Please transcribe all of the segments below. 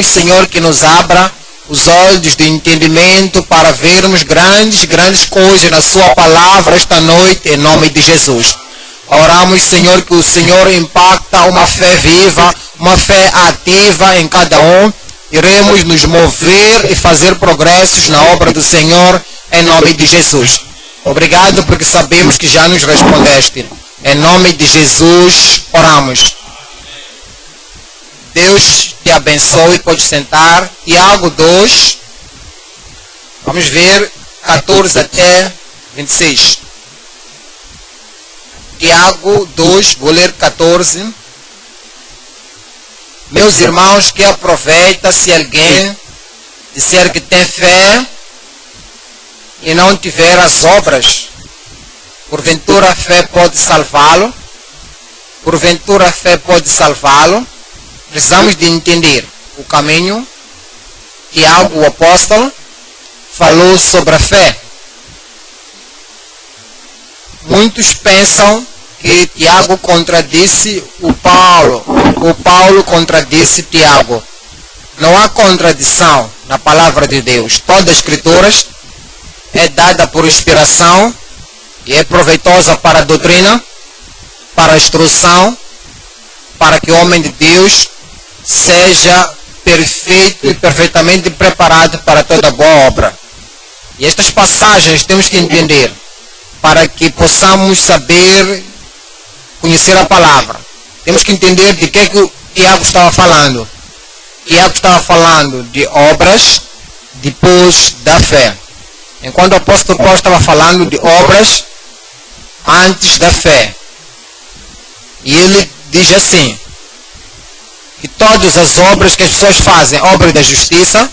Senhor, que nos abra os olhos de entendimento para vermos grandes coisas na sua palavra esta noite, em nome de Jesus. Oramos, Senhor, que o Senhor impacta uma fé viva, uma fé ativa em cada um. Iremos nos mover e fazer progressos na obra do Senhor, em nome de Jesus. Obrigado porque sabemos que já nos respondeste. Em nome de Jesus, oramos. Deus te abençoe, pode sentar. Tiago 2, vamos ver 14 até 26. Tiago 2, vou ler 14. Meus irmãos, que aproveita se alguém disser que tem fé e não tiver as obras, porventura a fé pode salvá-lo? Porventura a fé pode salvá-lo? Precisamos de entender o caminho. Tiago, o apóstolo, falou sobre a fé. Muitos pensam que Tiago contradisse o Paulo contradisse Tiago. Não há contradição na palavra de Deus. Todas as escrituras é dada por inspiração e é proveitosa para a doutrina, para a instrução, para que o homem de Deus seja perfeito e perfeitamente preparado para toda boa obra. E estas passagens temos que entender para que possamos saber conhecer a palavra. Temos que entender de que o Tiago estava falando. Tiago estava falando de obras depois da fé. Enquanto o apóstolo Paulo estava falando de obras antes da fé. E ele diz assim, que todas as obras que as pessoas fazem, obras da justiça,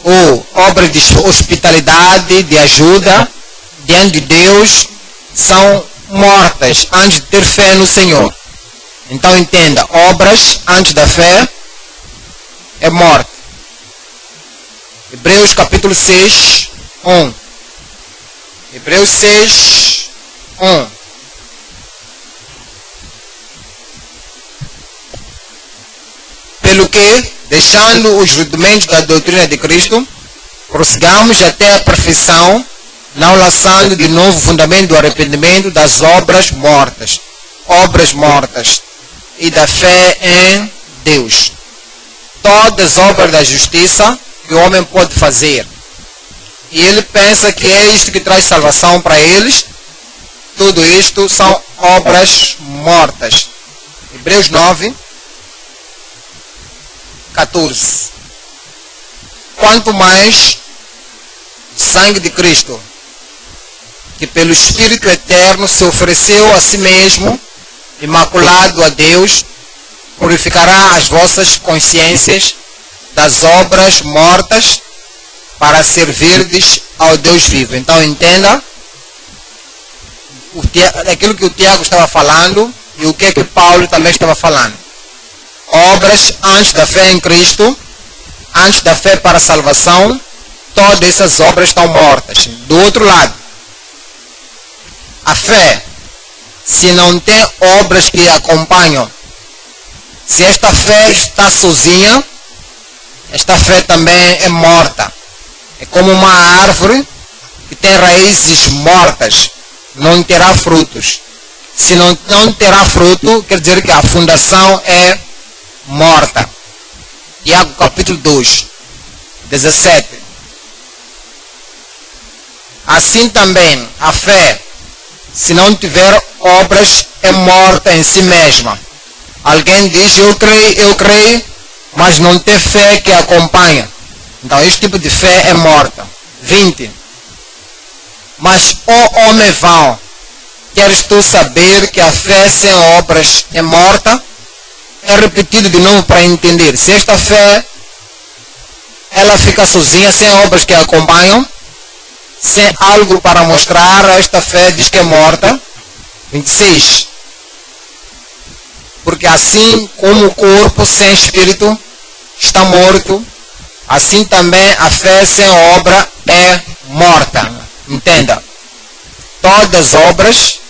ou obras de hospitalidade, de ajuda, diante de Deus, são mortas antes de ter fé no Senhor. Então entenda, obras antes da fé é morte. Hebreus capítulo 6, 1. Hebreus 6, 1. Pelo que, deixando os rudimentos da doutrina de Cristo, prossigamos até a perfeição, não lançando de novo o fundamento do arrependimento das obras mortas e da fé em Deus. Todas as obras da justiça que o homem pode fazer. E ele pensa que é isto que traz salvação para eles. Tudo isto são obras mortas. Hebreus 9, 14. Quanto mais sangue de Cristo, que pelo Espírito Eterno se ofereceu a si mesmo, imaculado a Deus, purificará as vossas consciências das obras mortas para servirdes ao Deus vivo. Então entenda aquilo que o Tiago estava falando e o que Paulo também estava falando. Obras antes da fé em Cristo, antes da fé para a salvação, todas essas obras estão mortas. Do outro lado, a fé, se não tem obras que acompanham, se esta fé está sozinha, esta fé também é morta. É como uma árvore que tem raízes mortas, não terá frutos. Se não terá fruto, quer dizer que a fundação é morta. Tiago capítulo 2, 17. Assim também a fé, se não tiver obras, é morta em si mesma. Alguém diz, eu creio, mas não tem fé que acompanha. Então este tipo de fé é morta. 20. Mas, ó homem vão, queres tu saber que a fé sem obras é morta? É repetido de novo para entender. Se esta fé, ela fica sozinha, sem obras que a acompanham, sem algo para mostrar, esta fé diz que é morta. 26. Porque assim como o corpo sem espírito está morto, assim também a fé sem obra é morta. Entenda. Todas as obras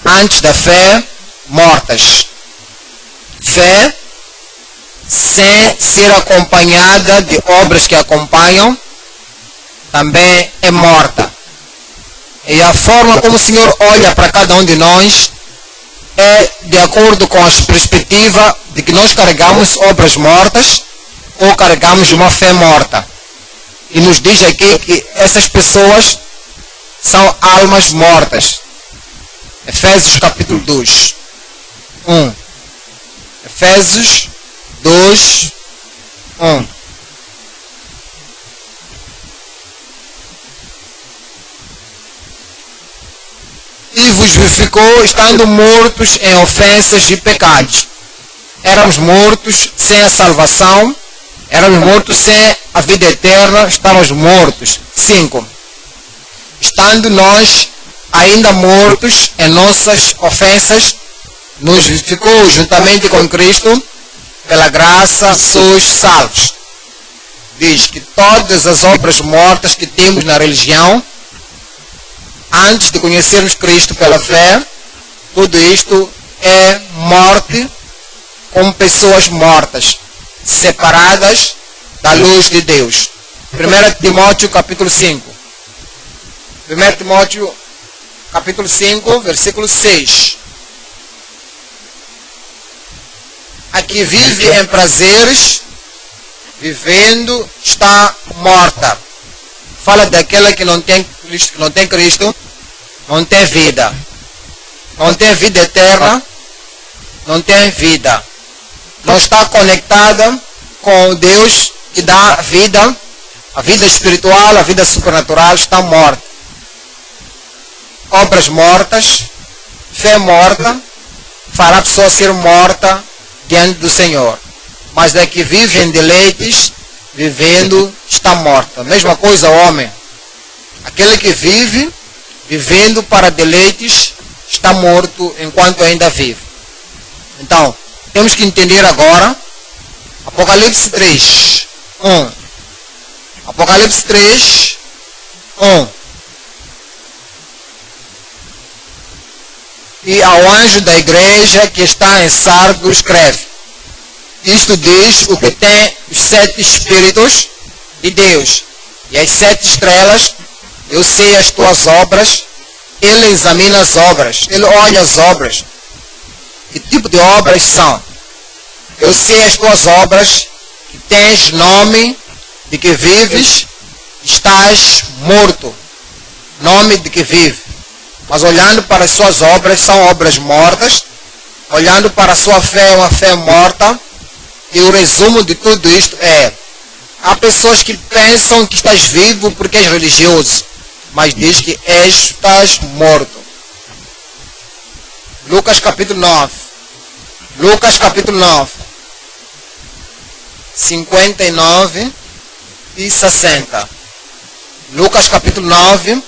antes da fé, mortas. Fé sem ser acompanhada de obras que acompanham, também é morta. E a forma como o Senhor olha para cada um de nós é de acordo com a perspectiva de que nós carregamos obras mortas ou carregamos uma fé morta. E nos diz aqui que essas pessoas são almas mortas. Efésios capítulo 2. 1. Efésios 2, 1. E vos vivificou estando mortos em ofensas e pecados. Éramos mortos sem a salvação, éramos mortos sem a vida eterna, estávamos mortos. 5. Estando nós ainda mortos em nossas ofensas, nos vivificou juntamente com Cristo, pela graça sois salvos. Diz que todas as obras mortas que temos na religião, antes de conhecermos Cristo pela fé, tudo isto é morte como pessoas mortas, separadas da luz de Deus. 1 Timóteo capítulo 5. 1 Timóteo capítulo 5, versículo 6. A que vive em prazeres, vivendo, está morta. Fala daquela que não tem Cristo, não tem vida. Não tem vida eterna, não tem vida. Não está conectada com Deus que dá vida, a vida espiritual, a vida supernatural está morta. Obras mortas, fé morta, fará a pessoa ser morta diante do Senhor. Mas daqui vive em deleites, vivendo, está morta. Mesma coisa o homem. Aquele que vive, vivendo para deleites, está morto enquanto ainda vive. Então, temos que entender agora Apocalipse 3, 1. Apocalipse 3, 1. E ao anjo da igreja que está em Sardo escreve: isto diz o que tem os 7 espíritos de Deus e as 7 estrelas. Eu sei as tuas obras. Ele examina as obras, ele olha as obras. Que tipo de obras são? Eu sei as tuas obras, que tens nome de que vives, estás morto. Nome de que vive. Mas olhando para as suas obras, são obras mortas. Olhando para a sua fé, é uma fé morta. E o resumo de tudo isto é: há pessoas que pensam que estás vivo porque és religioso, mas diz que estás morto. Lucas capítulo 9. Lucas capítulo 9. 59 e 60. Lucas capítulo 9,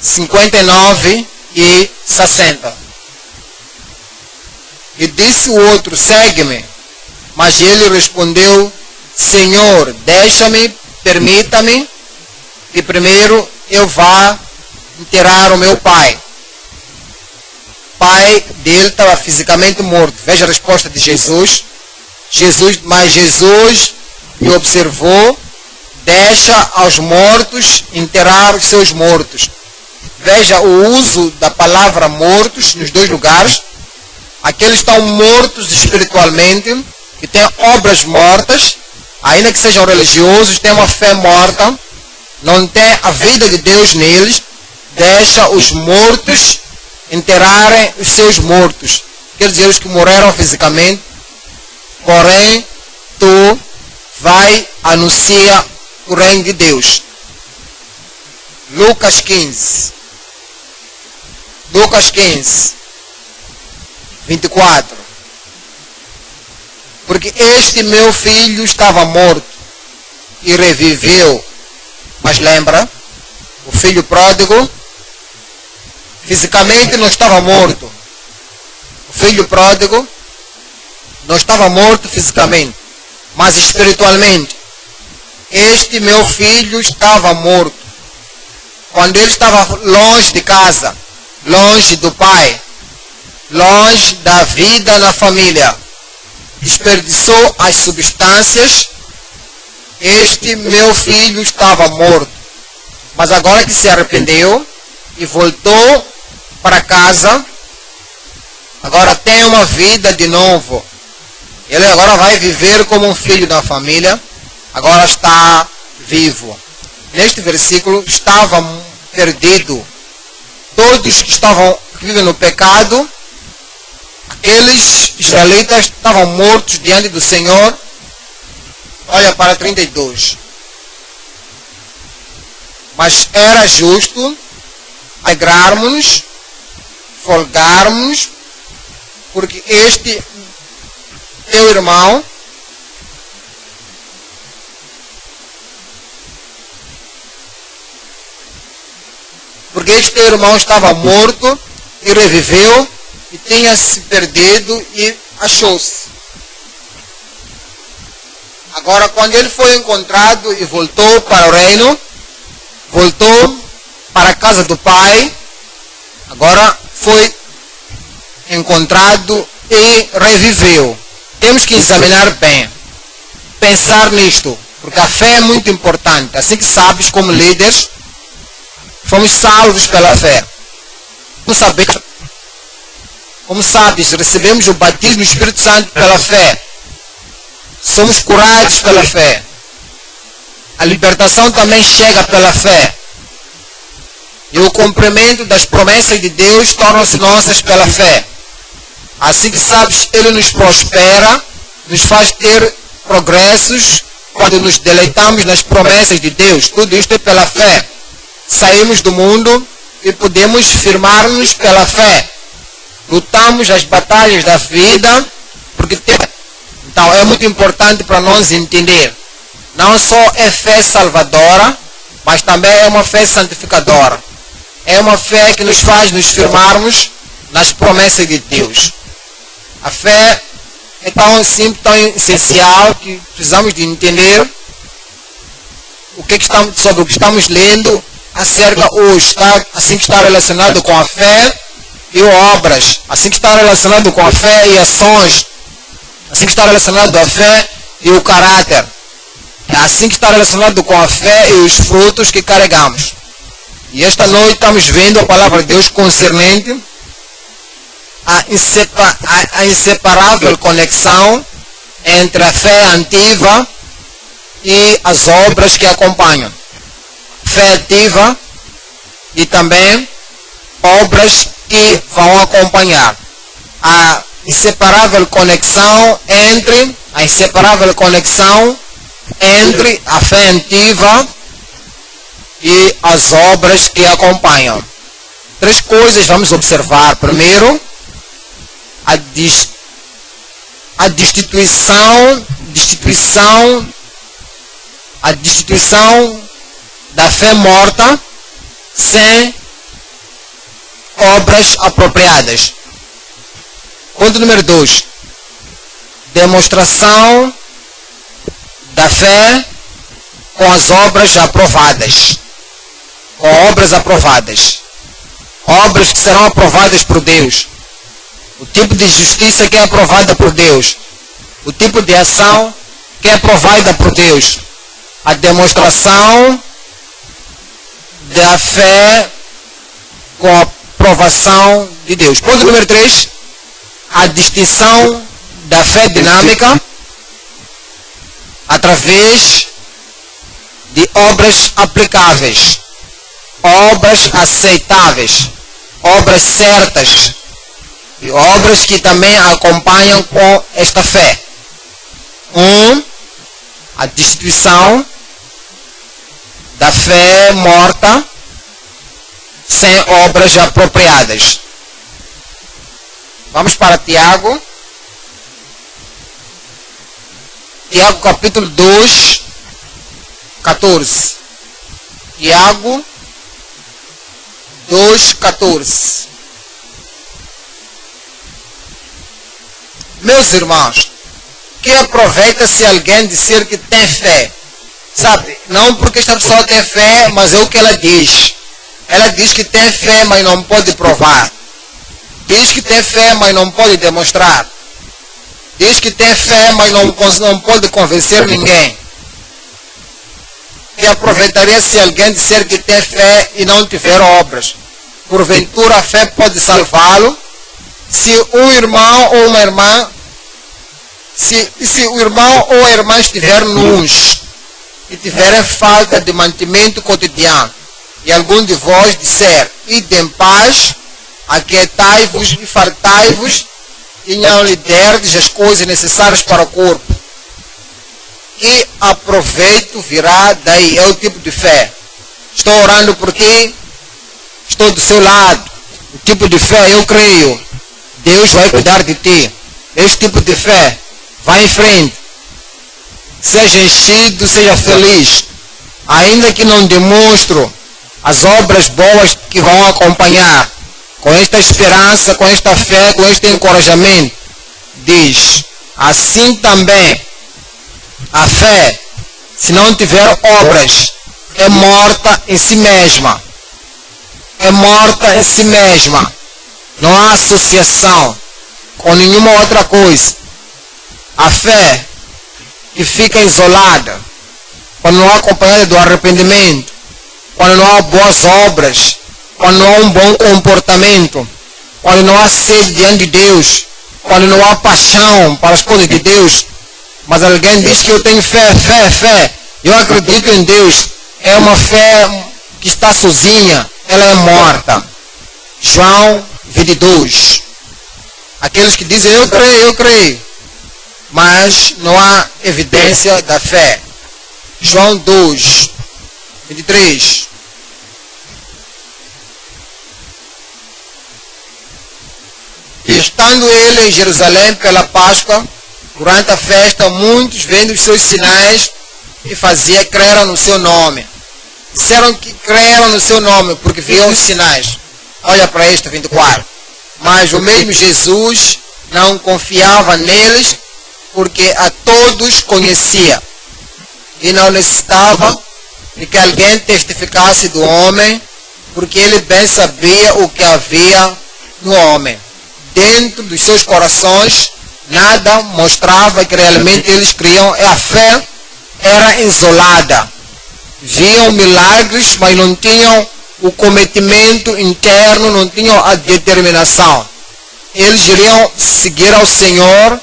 59 e 60. E disse o outro: segue-me. Mas ele respondeu: Senhor, deixa-me, permita-me que primeiro eu vá enterrar o meu pai. O pai dele estava fisicamente morto. Veja a resposta de Jesus. Mas Jesus lhe observou: deixa aos mortos enterrar os seus mortos. Veja o uso da palavra mortos nos dois lugares. Aqueles estão mortos espiritualmente, que têm obras mortas, ainda que sejam religiosos, têm uma fé morta, não tem a vida de Deus neles. Deixa os mortos enterrarem os seus mortos. Quer dizer, os que morreram fisicamente. Porém, tu vai anunciar o reino de Deus. Lucas 15. Lucas 15, 24. Porque este meu filho estava morto e reviveu. Mas lembra, o filho pródigo fisicamente não estava morto. O filho pródigo não estava morto fisicamente, mas espiritualmente. Este meu filho estava morto. Quando ele estava longe de casa, longe do pai, longe da vida na família, desperdiçou as substâncias, este meu filho estava morto. Mas agora que se arrependeu e voltou para casa, agora tem uma vida de novo. Ele agora vai viver como um filho da família, agora está vivo. Neste versículo, estavam perdidos todos que vivem no pecado. Aqueles israelitas estavam mortos diante do Senhor. Olha para 32. Mas era justo alegrarmos-nos, folgarmos, porque este teu irmão estava morto e reviveu, e tinha se perdido e achou-se. Agora, quando ele foi encontrado e voltou para o reino, voltou para a casa do pai, agora foi encontrado e reviveu. Temos que examinar bem, pensar nisto, porque a fé é muito importante. Assim que sabes, como líderes, fomos salvos pela fé. Como sabes, recebemos o batismo do Espírito Santo pela fé. Somos curados pela fé. A libertação também chega pela fé. E o cumprimento das promessas de Deus tornam-se nossas pela fé. Assim que sabes, Ele nos prospera, nos faz ter progressos quando nos deleitamos nas promessas de Deus. Tudo isto é pela fé. Saímos do mundo e podemos firmar-nos pela fé. Lutamos as batalhas da vida, porque então é muito importante para nós entender. Não só é fé salvadora, mas também é uma fé santificadora. É uma fé que nos faz nos firmarmos nas promessas de Deus. A fé é tão simples, tão essencial, que precisamos de entender sobre o que estamos lendo acerca hoje. Assim que está relacionado com a fé e obras. Assim que está relacionado com a fé e ações. Assim que está relacionado com a fé e o caráter. Assim que está relacionado com a fé e os frutos que carregamos. E esta noite estamos vendo a palavra de Deus concernente a inseparável conexão entre a fé ativa e as obras que acompanham. Fé ativa e também obras que vão acompanhar. A inseparável conexão entre a fé ativa e as obras que acompanham. Três coisas vamos observar. Primeiro, a destituição da fé morta sem obras apropriadas. Ponto número 2. Demonstração da fé com as obras aprovadas. Com obras aprovadas. Obras que serão aprovadas por Deus. O tipo de justiça que é aprovada por Deus. O tipo de ação que é aprovada por Deus. A demonstração da fé com a aprovação de Deus. Ponto número 3. A distinção da fé dinâmica através de obras aplicáveis, obras aceitáveis, obras certas e obras que também acompanham com esta fé. A destituição da fé morta sem obras apropriadas. Vamos para Tiago. Tiago capítulo 2, 14. Tiago 2, 14. Meus irmãos, que aproveita se alguém disser que tem fé? Sabe, não porque esta pessoa tem fé, mas é o que ela diz. Ela diz que tem fé, mas não pode provar. Diz que tem fé, mas não pode demonstrar. Diz que tem fé, mas não pode convencer ninguém. E aproveitaria se alguém disser que tem fé e não tiver obras. Porventura a fé pode salvá-lo. Se um irmão ou uma irmã, se o irmão ou a irmã estiver nus e tiverem falta de mantimento cotidiano, e algum de vós disser, ide em paz, aquietai-vos e fartai-vos, e não lhe derdes as coisas necessárias para o corpo. Que aproveito virá daí? É o tipo de fé. Estou orando por ti, estou do seu lado. O tipo de fé, eu creio, Deus vai cuidar de ti. Esse tipo de fé, vai em frente. Seja enchido, seja feliz. Ainda que não demonstro as obras boas que vão acompanhar, com esta esperança, com esta fé, com este encorajamento, diz, assim também, a fé, se não tiver obras, é morta em si mesma. É morta em si mesma. Não há associação com nenhuma outra coisa. A fé que fica isolada, quando não há acompanhada do arrependimento, quando não há boas obras, quando não há um bom comportamento, quando não há sede diante de Deus, quando não há paixão para as coisas de Deus, mas alguém diz que eu tenho fé, eu acredito em Deus, é uma fé que está sozinha, ela é morta. João 22. Aqueles que dizem eu creio, mas não há evidência da fé. João 2, 23. E estando ele em Jerusalém pela Páscoa, durante a festa, muitos vendo os seus sinais e fazia creram no seu nome. Disseram que creram no seu nome porque viam os sinais. Olha para este 24. Mas o mesmo Jesus não confiava neles porque a todos conhecia e não necessitava de que alguém testificasse do homem, porque ele bem sabia o que havia no homem. Dentro dos seus corações nada mostrava que realmente eles criam. A fé era isolada. Viam milagres, mas não tinham o cometimento interno, não tinham a determinação. Eles iriam seguir ao Senhor,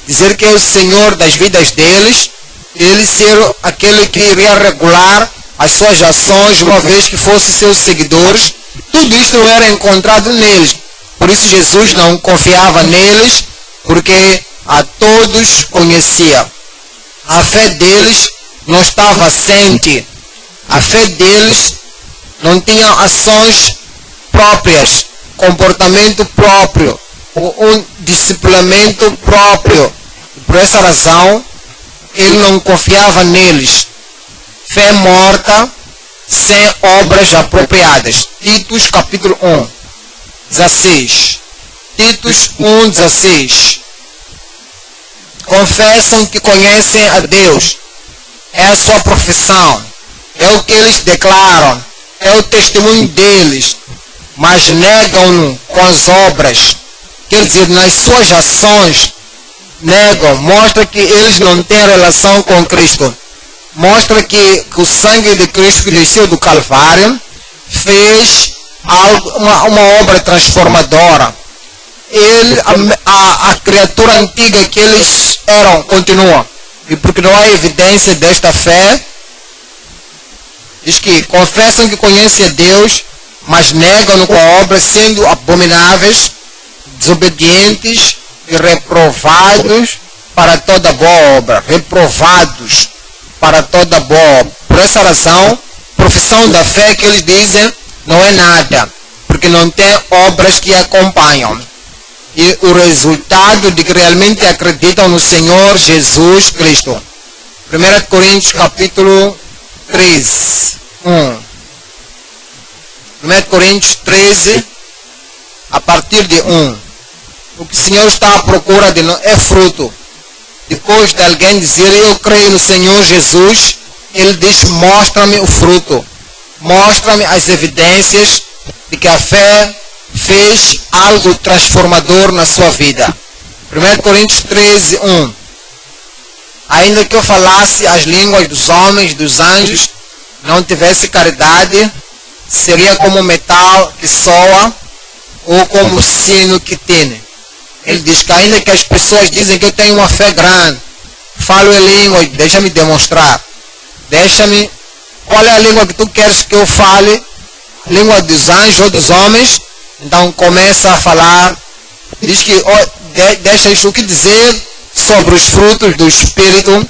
dizer que é o Senhor das vidas deles, ele ser aquele que iria regular as suas ações, uma vez que fossem seus seguidores. Tudo isso não era encontrado neles. Por isso Jesus não confiava neles, porque a todos conhecia. A fé deles não estava assente. A fé deles não tinha ações próprias, comportamento próprio, um disciplinamento próprio. Por essa razão, ele não confiava neles. Fé morta, sem obras apropriadas. Titus capítulo 1, 16. Titus 1, 16. Confessam que conhecem a Deus. É a sua profissão. É o que eles declaram. É o testemunho deles. Mas negam-no com as obras. Quer dizer, nas suas ações, negam. Mostra que eles não têm relação com Cristo. Mostra que o sangue de Cristo que desceu do Calvário fez uma obra transformadora. A criatura antiga que eles eram continua. E porque não há evidência desta fé, diz que confessam que conhecem a Deus, mas negam-no com a obra, sendo abomináveis, desobedientes e reprovados para toda boa obra. Reprovados para toda boa obra. Por essa razão, profissão da fé que eles dizem não é nada, porque não tem obras que acompanham. E o resultado de que realmente acreditam no Senhor Jesus Cristo. 1 Coríntios capítulo 13, 1. 1 Coríntios 13, a partir de 1. O que o Senhor está à procura de nós é fruto. Depois de alguém dizer, eu creio no Senhor Jesus, ele diz, mostra-me o fruto. Mostra-me as evidências de que a fé fez algo transformador na sua vida. 1 Coríntios 13, 1. Ainda que eu falasse as línguas dos homens, dos anjos, não tivesse caridade, seria como metal que soa ou como sino que tine. Ele diz que ainda que as pessoas dizem que eu tenho uma fé grande, falo em língua, deixa-me demonstrar. Deixa-me, qual é a língua que tu queres que eu fale? Língua dos anjos ou dos homens? Então começa a falar, diz que deixa isso o que dizer sobre os frutos do Espírito,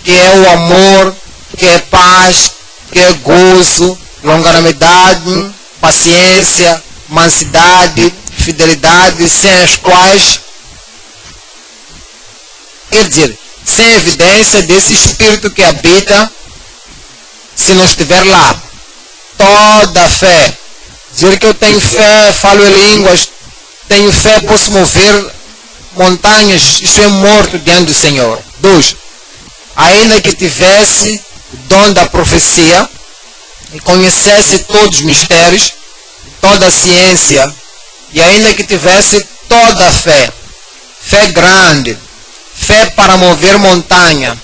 que é o amor, que é paz, que é gozo, longanimidade, paciência, mansidade, fidelidade, sem as quais, quer dizer, sem evidência desse Espírito que habita, se não estiver lá, toda a fé, dizer que eu tenho fé, falo em línguas, tenho fé, posso mover montanhas, isso é morto diante do Senhor. 2. Ainda que tivesse o dom da profecia e conhecesse todos os mistérios, toda a ciência, e ainda que tivesse toda a fé, fé grande, fé para mover montanha,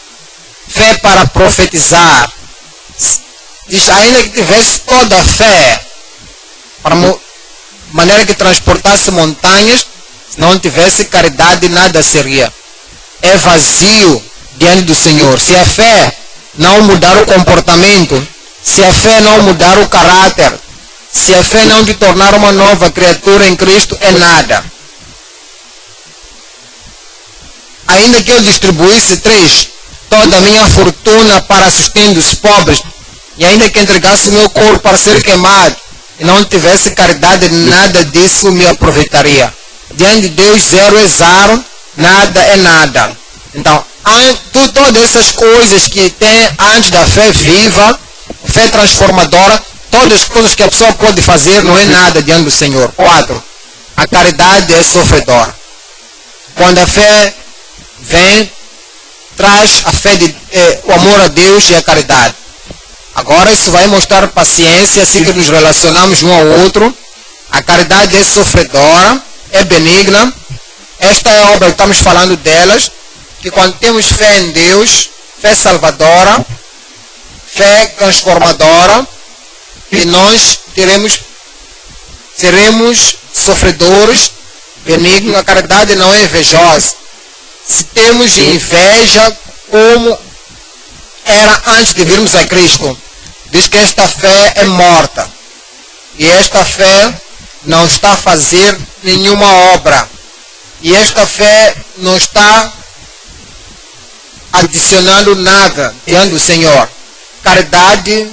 fé para profetizar, diz, ainda que tivesse toda a fé, para maneira que transportasse montanhas, se não tivesse caridade, nada seria. É vazio diante do Senhor. Se a fé não mudar o comportamento, se a fé não mudar o caráter, se a fé não te tornar uma nova criatura em Cristo, é nada. Ainda que eu distribuísse 3, toda a minha fortuna para sustento dos pobres, e ainda que entregasse o meu corpo para ser queimado, e não tivesse caridade, nada disso me aproveitaria. Diante de Deus, 0 é 0, nada é nada. Então, todas essas coisas que tem antes da fé viva, fé transformadora, todas as coisas que a pessoa pode fazer não é nada diante do Senhor. 4. A caridade é sofredora. Quando a fé vem, traz a fé o amor a Deus e a caridade. Agora isso vai mostrar paciência, assim que nos relacionamos um ao outro. A caridade é sofredora, é benigna. Esta é a obra que estamos falando delas, que quando temos fé em Deus, fé salvadora, fé transformadora, e nós seremos sofredores, benignos. A caridade não é invejosa. Se temos inveja, como era antes de virmos a Cristo, diz que esta fé é morta. E esta fé não está a fazer nenhuma obra. E esta fé não está adicionando nada diante do Senhor. Caridade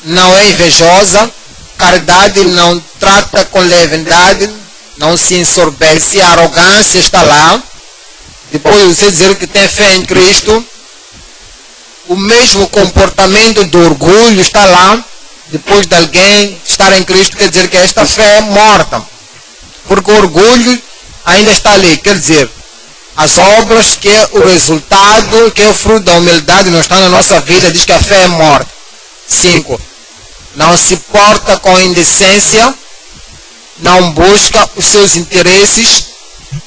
não é invejosa. Caridade não trata com leviandade, não se ensorbece. A arrogância está lá. Depois de você dizer que tem fé em Cristo, o mesmo comportamento do orgulho está lá. Depois de alguém estar em Cristo, quer dizer que esta fé é morta. Porque o orgulho ainda está ali. Quer dizer, as obras que é o resultado, que é o fruto da humildade, não está na nossa vida, diz que a fé é morta. 5. Não se porta com indecência, não busca os seus interesses.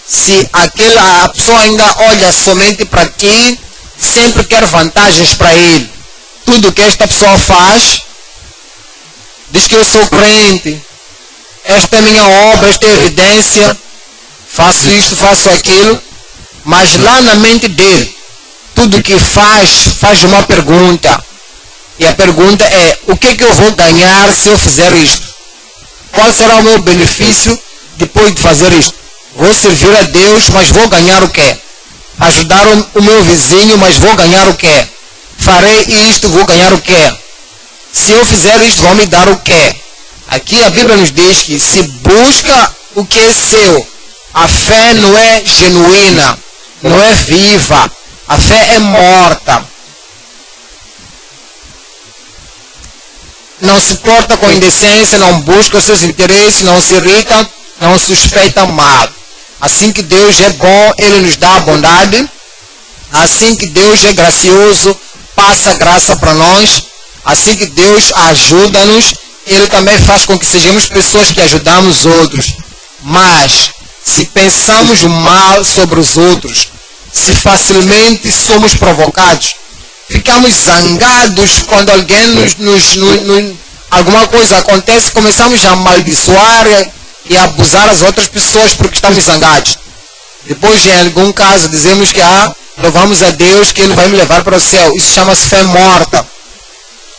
Se a pessoa ainda olha somente para ti, sempre quer vantagens para ele. Tudo que esta pessoa faz, diz que eu sou crente, esta é minha obra, esta é evidência, faço isto, faço aquilo, mas lá na mente dele, tudo que faz uma pergunta. E a pergunta é, o que eu vou ganhar se eu fizer isto? Qual será o meu benefício depois de fazer isto? Vou servir a Deus, mas vou ganhar o quê? Ajudar o meu vizinho, mas vou ganhar o quê? Farei isto, vou ganhar o quê? Se eu fizer isto, vão me dar o quê? Aqui a Bíblia nos diz que se busca o que é seu, a fé não é genuína, não é viva, a fé é morta. Não se porta com indecência, não busca os seus interesses, não se irrita, não suspeita mal. Assim que Deus é bom, Ele nos dá a bondade. Assim que Deus é gracioso, passa graça para nós. Assim que Deus ajuda-nos, Ele também faz com que sejamos pessoas que ajudamos outros. Mas, se pensamos mal sobre os outros, se facilmente somos provocados, ficamos zangados quando alguém alguma coisa acontece, começamos a amaldiçoar e a abusar as outras pessoas porque estamos zangados. Depois, em algum caso, dizemos que louvamos a Deus que Ele vai me levar para o céu. Isso chama-se fé morta.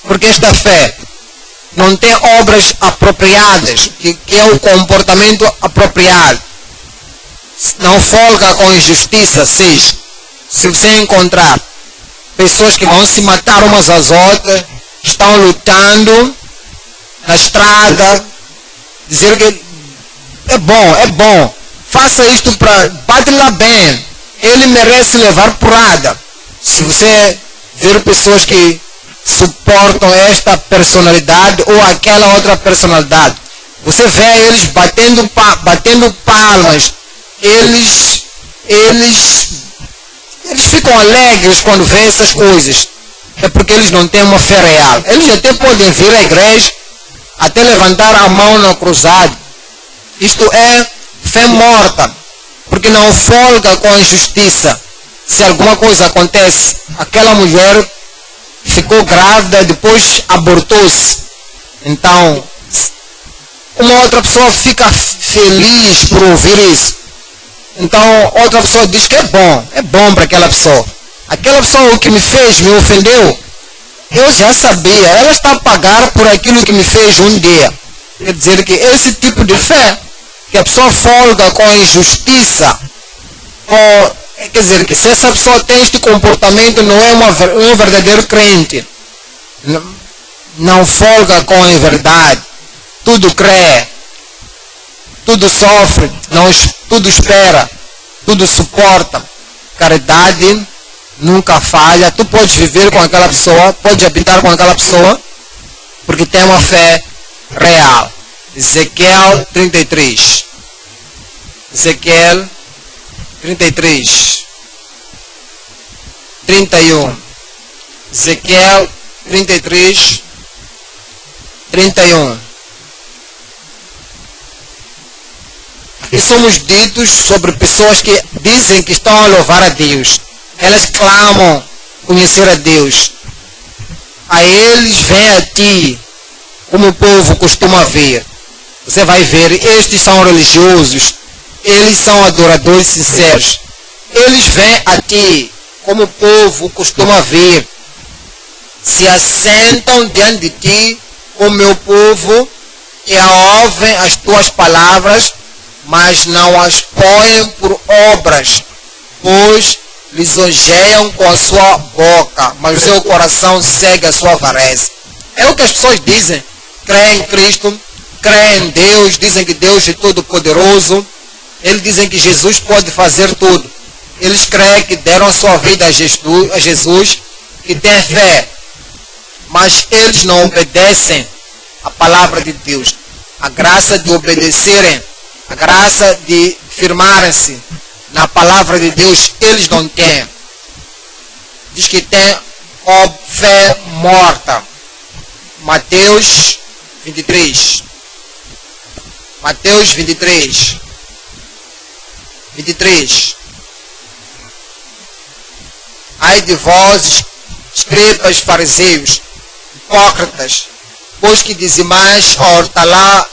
Porque esta fé não tem obras apropriadas, que é o comportamento apropriado. Não folga com injustiça, seja, se você encontrar pessoas que vão se matar umas às outras, estão lutando na estrada, dizer que é bom, faça isto para bate lá bem, ele merece levar porrada. Se você ver pessoas que suportam esta personalidade ou aquela outra personalidade, você vê eles batendo palmas, eles ficam alegres quando vêem essas coisas. É porque eles não têm uma fé real. Eles até podem vir à igreja, até levantar a mão na cruzada. Isto é fé morta, porque não folga com a injustiça. Se alguma coisa acontece, aquela mulher ficou grávida, depois abortou-se. Então, uma outra pessoa fica feliz por ouvir isso. Então, outra pessoa diz que é bom para aquela pessoa. Aquela pessoa, o que me fez, me ofendeu, eu já sabia, ela está a pagar por aquilo que me fez um dia. Quer dizer que esse tipo de fé, que a pessoa folga com a injustiça, quer dizer que se essa pessoa tem este comportamento, não é um verdadeiro crente. Não folga com a verdade, tudo crê, tudo sofre, tudo espera, tudo suporta. Caridade nunca falha. Tu podes viver com aquela pessoa, podes habitar com aquela pessoa, porque tem uma fé real. Ezequiel 33. Ezequiel 33. 31. Ezequiel 33. 31. E somos ditos sobre pessoas que dizem que estão a louvar a Deus. Elas clamam conhecer a Deus. A eles vem a ti, como o povo costuma ver. Você vai ver, estes são religiosos, eles são adoradores sinceros. Eles vêm a ti, como o povo costuma ver. Se assentam diante de ti, como meu povo, e ouvem as tuas palavras, mas não as põem por obras, pois lisonjeiam com a sua boca, mas o seu coração segue a sua avareza. É o que as pessoas dizem, creem em Cristo, creem em Deus, dizem que Deus é todo poderoso, eles dizem que Jesus pode fazer tudo. Eles creem que deram a sua vida a Jesus, que têm fé, mas eles não obedecem a palavra de Deus. A graça de obedecerem, a graça de firmarem-se na palavra de Deus, eles não têm. Diz que tem fé morta. Mateus 23. Mateus 23. 23. Ai de vós, escribas, fariseus, hipócritas, pois que dizimais a hortelã,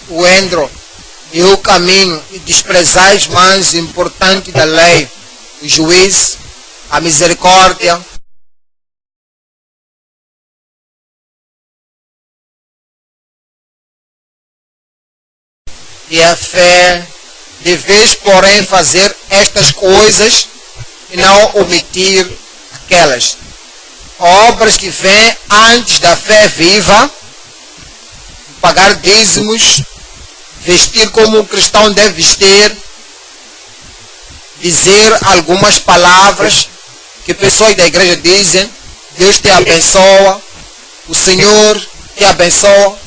o endro e o caminho, e desprezais mais importante da lei, o juízo, a misericórdia, e a fé. Deveis, porém, fazer estas coisas e não omitir aquelas. Obras que vêm antes da fé viva, pagar dízimos, vestir como um cristão deve vestir, dizer algumas palavras que pessoas da igreja dizem, Deus te abençoa, o Senhor te abençoa.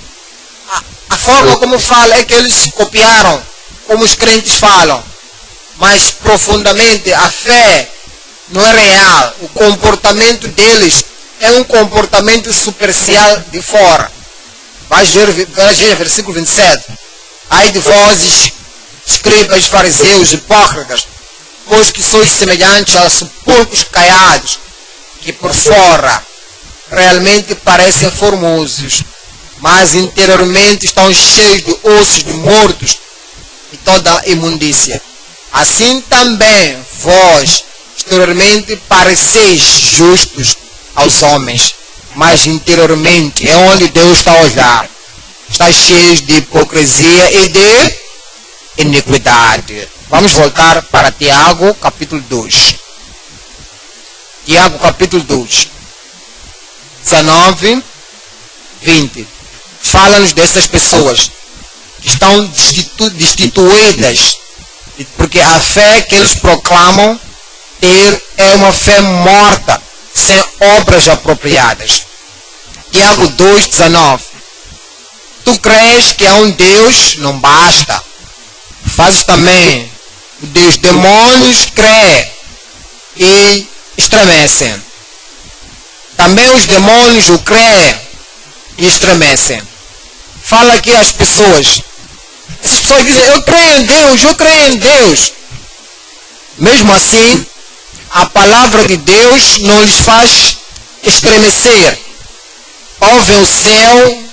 A forma como fala é que eles copiaram, como os crentes falam, mas profundamente a fé não é real. O comportamento deles é um comportamento superficial de fora. Vai ver versículo 27. Ai de vós, escribas, fariseus, hipócritas, pois que sois semelhantes a sepulcros caiados, que por fora realmente parecem formosos, mas interiormente estão cheios de ossos de mortos e toda imundícia. Assim também vós exteriormente pareceis justos aos homens, mas interiormente é onde Deus está a olhar. Está cheio de hipocrisia e de iniquidade. Vamos voltar para Tiago, capítulo 2. Tiago, capítulo 2. 19, 20. Fala-nos dessas pessoas que estão destituídas, porque a fé que eles proclamam ter é uma fé morta, sem obras apropriadas. Tiago 2, 19. Tu crês que há um Deus, não basta. Fazes também o Deus. Demônios creem e estremecem. Também os demônios o creem e estremecem. Fala aqui às pessoas. Essas pessoas dizem, eu creio em Deus, eu creio em Deus. Mesmo assim, a palavra de Deus não lhes faz estremecer. Ouvem o céu,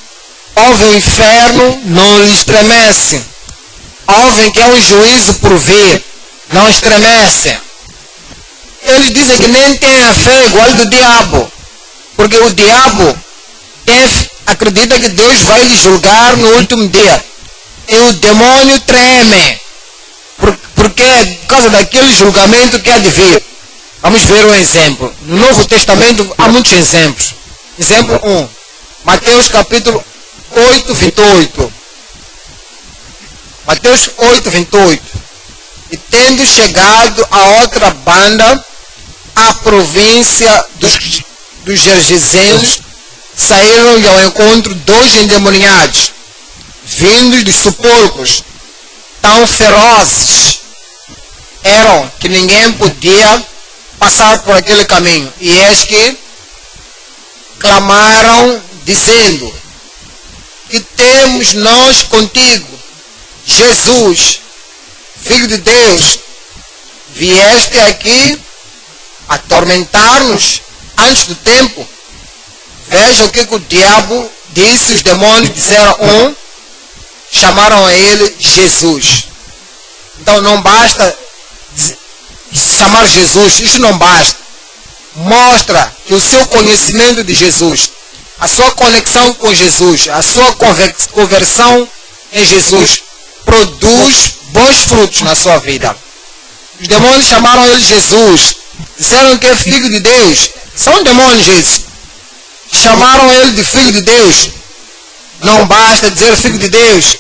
ouvem o inferno, não lhes estremecem. Ouvem que é um juízo por vir, não estremecem. Eles dizem que nem têm a fé igual do diabo, porque o diabo acredita que Deus vai lhe julgar no último dia. E o demônio treme, porque é por causa daquele julgamento que há de vir. Vamos ver um exemplo. No Novo Testamento há muitos exemplos. Exemplo 1. Mateus capítulo 8, 28. Mateus 8, 28. E tendo chegado a outra banda, a província dos Gergesenos, saíram-lhe ao encontro 2 endemoniados, vindos dos sepulcros, tão ferozes eram que ninguém podia passar por aquele caminho. E eis que clamaram, dizendo, que temos nós contigo, Jesus, Filho de Deus, vieste aqui atormentar-nos antes do tempo. Veja o que o diabo disse, os demônios disseram chamaram a ele Jesus. Então não basta chamar Jesus, isso não basta. Mostra que o seu conhecimento de Jesus, a sua conexão com Jesus, a sua conversão em Jesus, produz bons frutos na sua vida. Os demônios chamaram ele Jesus, disseram que é Filho de Deus. São demônios esses. Chamaram ele de Filho de Deus. Não basta dizer Filho de Deus.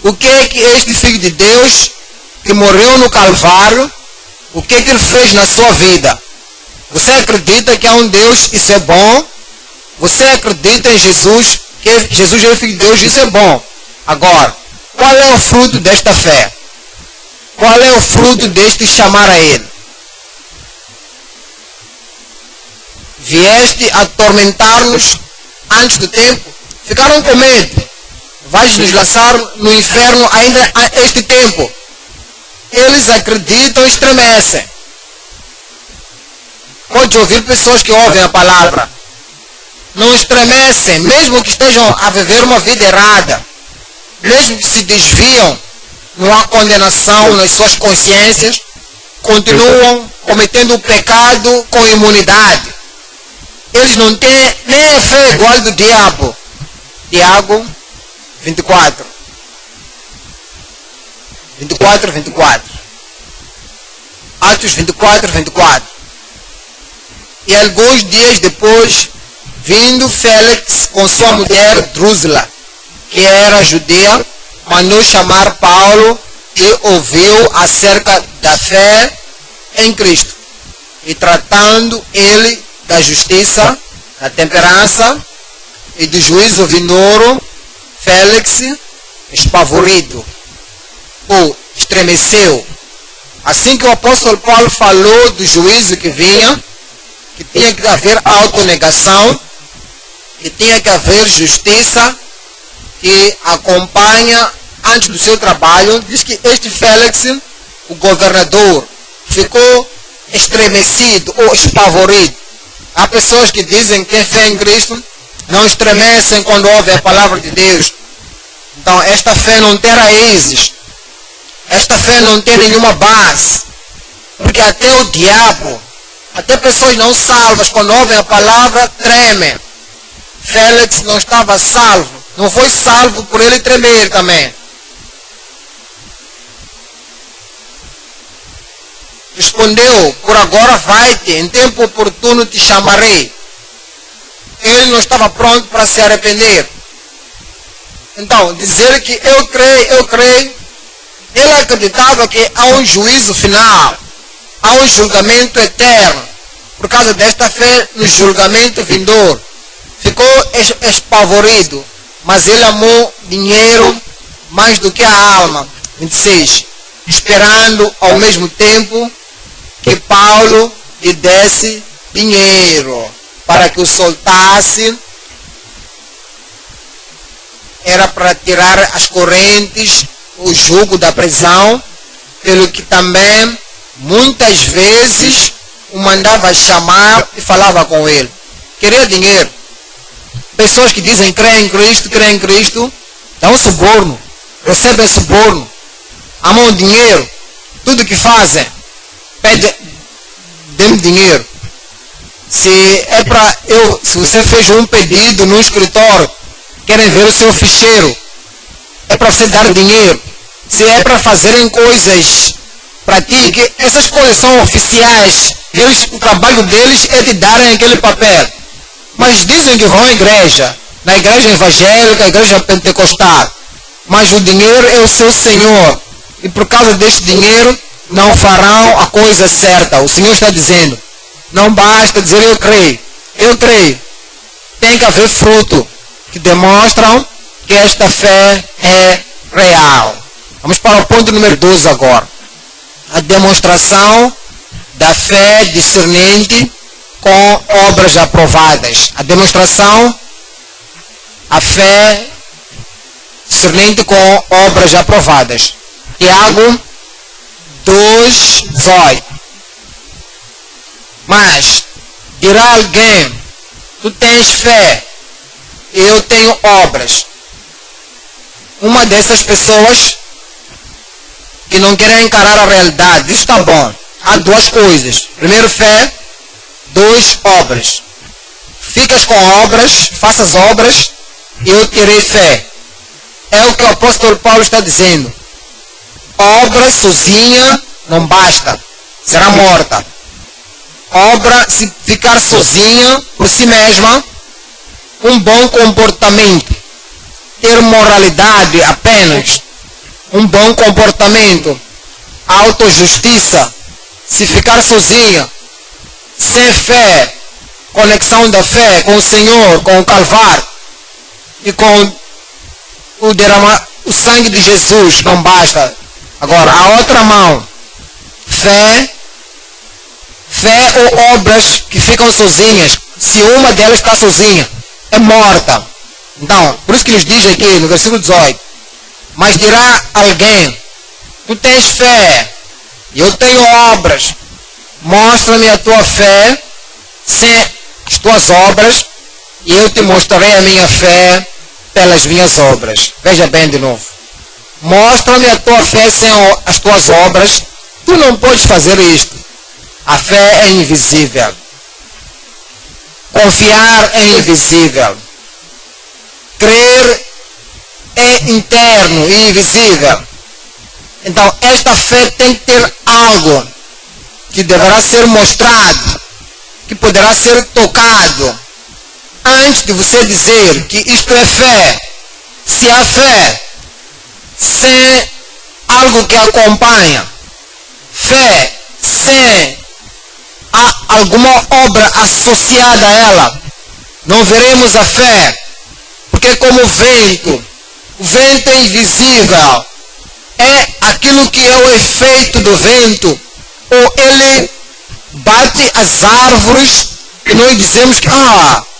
O que é que este Filho de Deus, que morreu no Calvário, o que é que ele fez na sua vida? Você acredita que há um Deus, isso é bom? Você acredita em Jesus, que Jesus é o Filho de Deus, isso é bom. Agora, qual é o fruto desta fé? Qual é o fruto deste chamar a ele? Vieste atormentar-nos antes do tempo? Ficaram com medo. Vais nos lançar no inferno ainda a este tempo. Eles acreditam e estremecem. Pode ouvir pessoas que ouvem a palavra. Não estremecem, mesmo que estejam a viver uma vida errada. Mesmo que se desviam, não há condenação nas suas consciências. Continuam cometendo o pecado com imunidade. Eles não têm nem a fé igual do diabo. Tiago 24. 24, 24. Atos 24, 24. E alguns dias depois, vindo Félix com sua mulher Drusila, que era judeia, mandou chamar Paulo e ouviu acerca da fé em Cristo. E tratando ele da justiça, da temperança e do juízo vindouro, Félix, espavorido, ou estremeceu. Assim que o apóstolo Paulo falou do juízo que vinha, que tinha que haver autonegação, que tinha que haver justiça que acompanha antes do seu trabalho, diz que este Félix, o governador, ficou estremecido ou espavorido. Há pessoas que dizem que têm fé em Cristo não estremecem quando ouvem a palavra de Deus. Então esta fé não tem raízes. Esta fé não tem nenhuma base. Porque até o diabo, até pessoas não salvas, quando ouvem a palavra, tremem. Félix não estava salvo. Não foi salvo por ele tremer também. Respondeu, por agora vai-te, em tempo oportuno te chamarei. Ele não estava pronto para se arrepender. Então, dizer que eu creio, ele acreditava que há um juízo final, há um julgamento eterno. Por causa desta fé no julgamento vindouro. Ficou espavorido, mas ele amou dinheiro mais do que a alma. 26. Esperando ao mesmo tempo que Paulo lhe desse dinheiro para que o soltasse. Era para tirar as correntes, o jugo da prisão, pelo que também muitas vezes o mandava chamar e falava com ele. Queria dinheiro. Pessoas que dizem creem em Cristo, dão suborno, recebem suborno, amam dinheiro, tudo que fazem, pedem, dê-me dinheiro. Se você fez um pedido no escritório, querem ver o seu ficheiro, é para você dar dinheiro. Se é para fazerem coisas para ti, que essas coisas são oficiais, o trabalho deles é de darem aquele papel. Mas dizem que vão à igreja, na igreja evangélica, a igreja pentecostal. Mas o dinheiro é o seu Senhor. E por causa deste dinheiro, não farão a coisa certa. O Senhor está dizendo, não basta dizer eu creio. Eu creio. Tem que haver fruto que demonstram que esta fé é real. Vamos para o ponto número 12 agora. A demonstração da fé discernente com obras aprovadas. A demonstração, a fé discernente com obras aprovadas. Tiago 2:18. Mas dirá alguém, tu tens fé, eu tenho obras. Uma dessas pessoas que não querem encarar a realidade, isso está bom. Há duas coisas. Primeiro, fé. 2, obras. Ficas com obras, faças obras, e eu terei fé. É o que o apóstolo Paulo está dizendo. Obra sozinha não basta. Será morta. Obra, se ficar sozinha, por si mesma, um bom comportamento. Ter moralidade apenas. Um bom comportamento. Autojustiça. Se ficar sozinha, sem fé, conexão da fé com o Senhor, com o Calvário e com o sangue de Jesus, não basta. Agora, a outra mão, fé ou obras que ficam sozinhas, se uma delas está sozinha, é morta. Então, por isso que nos diz aqui no versículo 18, mas dirá alguém, tu tens fé, eu tenho obras, mostra-me a tua fé sem as tuas obras e eu te mostrarei a minha fé pelas minhas obras. Veja bem de novo. Mostra-me a tua fé sem as tuas obras. Tu não podes fazer isto. A fé é invisível. Confiar é invisível. Crer é interno e invisível. Então esta fé tem que ter algo que deverá ser mostrado, que poderá ser tocado, antes de você dizer que isto é fé. Se há fé sem algo que acompanha, fé sem alguma obra associada a ela, não veremos a fé, porque é como o vento é invisível, é aquilo que é o efeito do vento. Ou ele bate as árvores e nós dizemos que,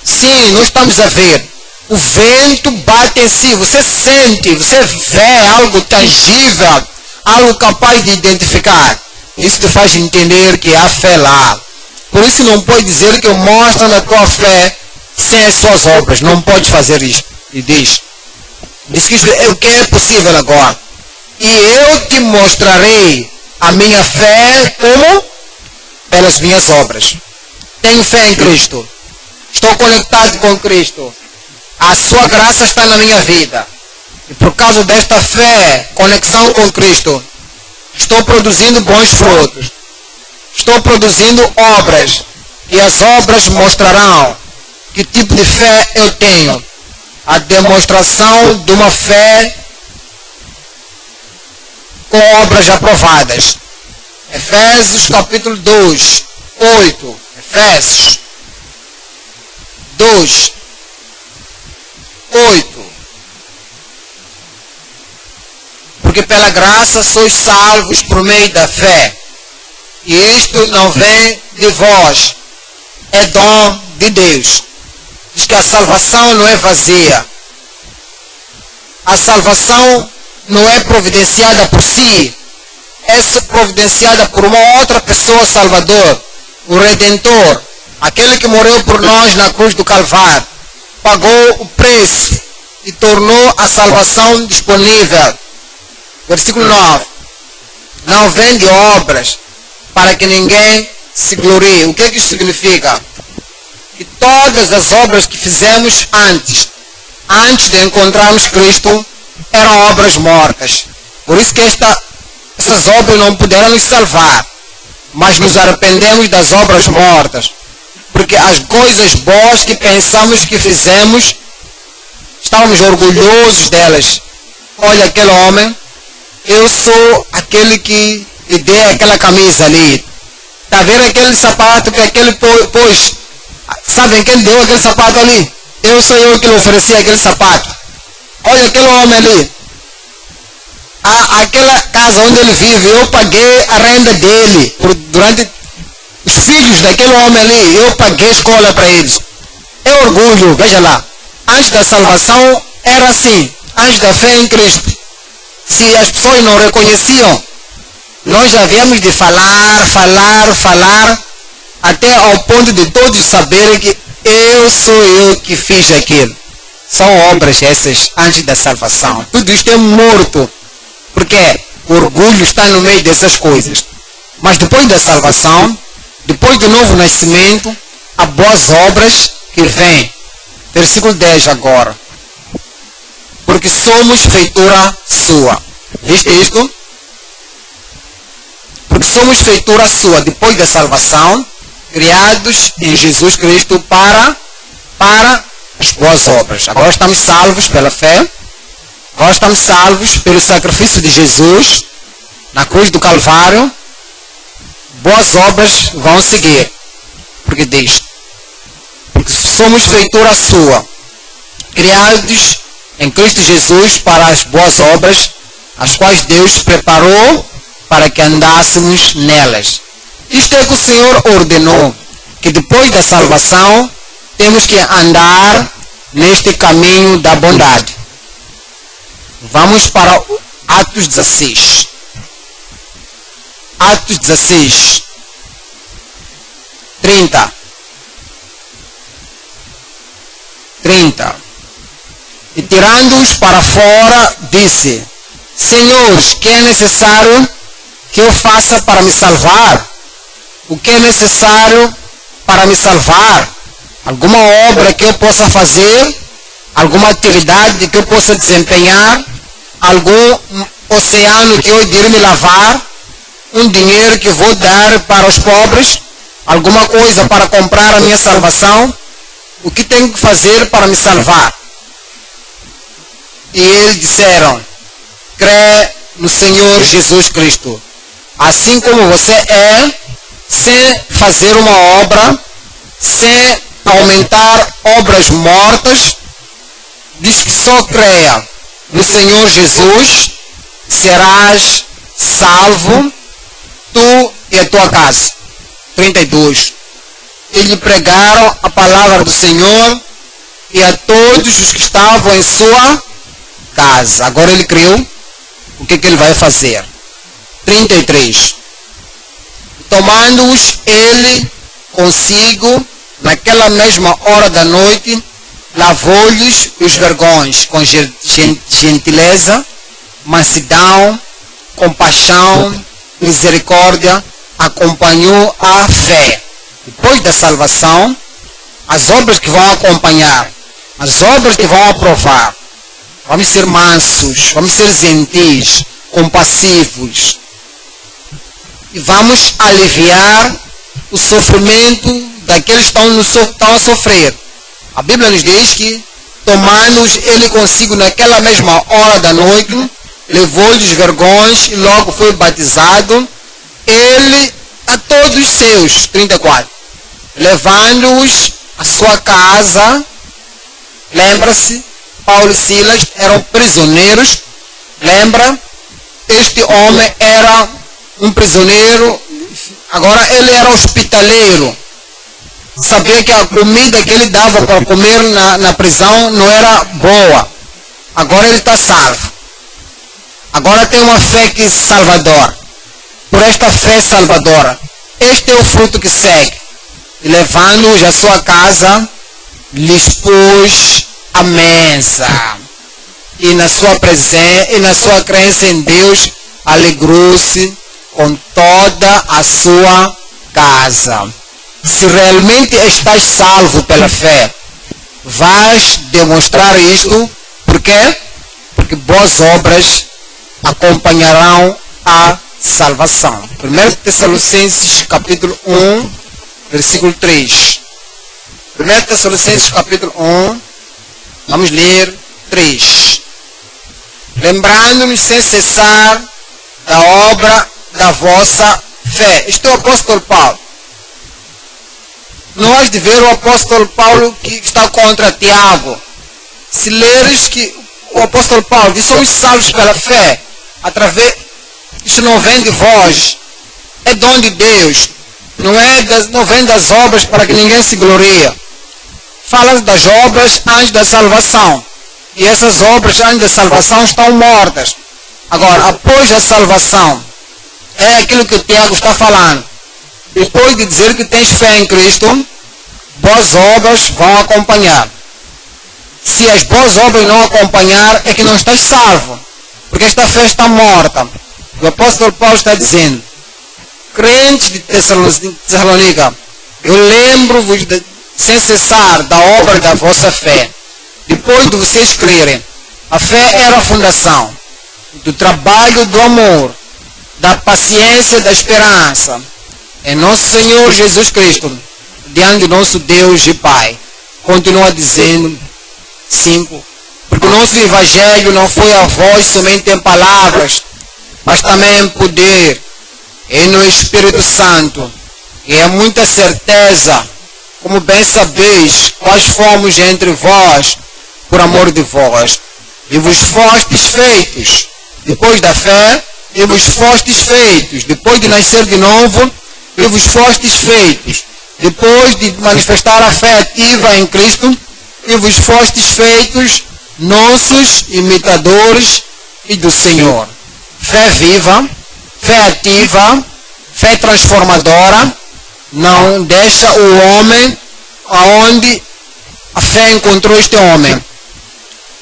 sim, nós estamos a ver. o vento bate em si, você sente, você vê algo tangível, algo capaz de identificar. Isso te faz entender que há fé lá. Por isso não pode dizer que mostra a tua fé sem as suas obras. Não pode fazer isso. E diz que isto é o que é possível agora. E eu te mostrarei a minha fé como? Pelas minhas obras. Tenho fé em Cristo. Estou conectado com Cristo. A sua graça está na minha vida. E por causa desta fé, conexão com Cristo, estou produzindo bons frutos. Estou produzindo obras. E as obras mostrarão que tipo de fé eu tenho. A demonstração de uma fé com obras aprovadas. Efésios capítulo 2, 8. Efésios 2, 8. Porque pela graça sois salvos por meio da fé. E isto não vem de vós, é dom de Deus. Diz que a salvação não é vazia. A salvação não é providenciada por si. É providenciada por uma outra pessoa, Salvador, o Redentor, aquele que morreu por nós na cruz do Calvário, pagou o preço e tornou a salvação disponível. Versículo 9. Não vem de obras, para que ninguém se glorie. O que isso significa? Que todas as obras que fizemos antes de encontrarmos Cristo, eram obras mortas. Por isso que essas obras não puderam nos salvar. Mas nos arrependemos das obras mortas. Porque as coisas boas que pensamos que fizemos, estávamos orgulhosos delas. Olha aquele homem, eu sou aquele que lhe dei aquela camisa ali. Está vendo aquele sapato que aquele pôs? Sabem quem deu aquele sapato ali? Sou eu que lhe ofereci aquele sapato. Olha aquele homem ali. Aquela casa onde ele vive, eu paguei a renda dele. Durante os filhos daquele homem ali, eu paguei escola para eles. É orgulho, veja lá. Antes da salvação era assim. Antes da fé em Cristo. Se as pessoas não reconheciam, nós havíamos de falar, até ao ponto de todos saberem que sou eu que fiz aquilo. São obras essas antes da salvação. Tudo isto é morto. Porque o orgulho está no meio dessas coisas. Mas depois da salvação, depois do novo nascimento, há boas obras que vêm. Versículo 10 agora. Porque somos feitura sua. Viste isto? Porque somos feitura sua depois da salvação, criados em Jesus Cristo para as boas obras. Agora estamos salvos pela fé. Agora estamos salvos pelo sacrifício de Jesus na cruz do Calvário. Boas obras vão seguir. Porque diz, porque somos feitura sua, criados em Cristo Jesus para as boas obras, as quais Deus preparou para que andássemos nelas. Isto é que o Senhor ordenou, que depois da salvação temos que andar neste caminho da bondade. Vamos para Atos 16. Atos 16. 30. E tirando-os para fora, disse: Senhores, que é necessário que eu faça para me salvar? O que é necessário para me salvar? Alguma obra que eu possa fazer? Alguma atividade que eu possa desempenhar? Algum oceano que eu irei me lavar? Um dinheiro que vou dar para os pobres? Alguma coisa para comprar a minha salvação? O que tenho que fazer para me salvar? E eles disseram: crê no Senhor Jesus Cristo. Assim como você é, sem fazer uma obra, sem aumentar obras mortas, diz que só creia no Senhor Jesus, serás salvo, tu e a tua casa. 32. Eles pregaram a palavra do Senhor e a todos os que estavam em sua casa. Agora ele criou. O que ele vai fazer? 33. Tomando-os ele consigo, naquela mesma hora da noite, lavou-lhes os vergões com gentileza, mansidão, compaixão, misericórdia, acompanhou a fé. Depois da salvação, as obras que vão acompanhar, as obras que vão aprovar, vamos ser mansos, vamos ser gentis, compassivos. E vamos aliviar o sofrimento daqueles que estão a sofrer. A Bíblia nos diz que, tomando-os ele consigo naquela mesma hora da noite, levou-lhes os vergões e logo foi batizado, ele a todos os seus, 34, levando-os à sua casa. Lembra-se, Paulo e Silas eram prisioneiros. Lembra? Este homem era um prisioneiro, agora ele era hospitaleiro. Sabia que a comida que ele dava para comer na prisão não era boa. Agora ele está salvo. Agora tem uma fé que é salvadora. Por esta fé salvadora, este é o fruto que segue. E levando-os à sua casa, lhes pôs a mesa. E na sua presença, e na sua crença em Deus, alegrou-se com toda a sua casa. Se realmente estás salvo pela fé, vais demonstrar isto. Por quê? Porque boas obras acompanharão a salvação. 1 Tessalonicenses capítulo 1, versículo 3. 1 Tessalonicenses capítulo 1, vamos ler 3. Lembrando-nos sem cessar da obra da vossa fé. Este é o apóstolo Paulo. Não has de ver o apóstolo Paulo que está contra Tiago. Se leres que o apóstolo Paulo diz: somos salvos pela fé, isso não vem de vós, é dom de Deus, não vem das obras para que ninguém se glorie. Fala das obras antes da salvação, e essas obras antes da salvação estão mortas. Agora, após a salvação, é aquilo que o Tiago está falando. Depois de dizer que tens fé em Cristo, boas obras vão acompanhar. Se as boas obras não acompanhar, é que não estás salvo, porque esta fé está morta. O apóstolo Paulo está dizendo: crentes de Tessalônica, eu lembro-vos sem cessar da obra da vossa fé. Depois de vocês crerem, a fé era a fundação do trabalho, do amor, da paciência, da esperança em nosso Senhor Jesus Cristo, diante do nosso Deus e Pai. Continua dizendo 5. Porque o nosso evangelho não foi a voz somente em palavras, mas também em poder e no Espírito Santo. E é muita certeza, como bem sabeis, quais fomos entre vós, por amor de vós. E vos fostes feitos, depois da fé, e vos fostes feitos, depois de nascer de novo, e vos fostes feitos, depois de manifestar a fé ativa em Cristo, e vos fostes feitos nossos imitadores e do Senhor. Fé viva, fé ativa, fé transformadora, não deixa o homem aonde a fé encontrou este homem.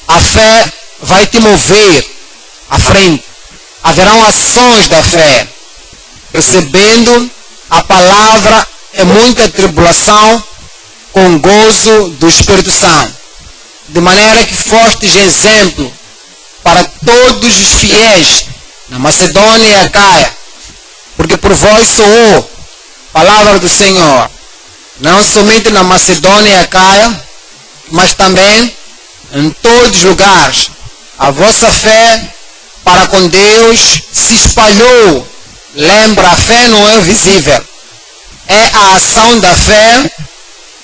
A fé vai te mover à frente. Haverão ações da fé, recebendo a palavra em muita tribulação, com gozo do Espírito Santo, de maneira que fostes exemplo para todos os fiéis na Macedônia e Acaia, porque por vós soou palavra do Senhor, não somente na Macedônia e Acaia, mas também em todos os lugares. A vossa fé para com Deus se espalhou. Lembra, a fé não é visível, é a ação da fé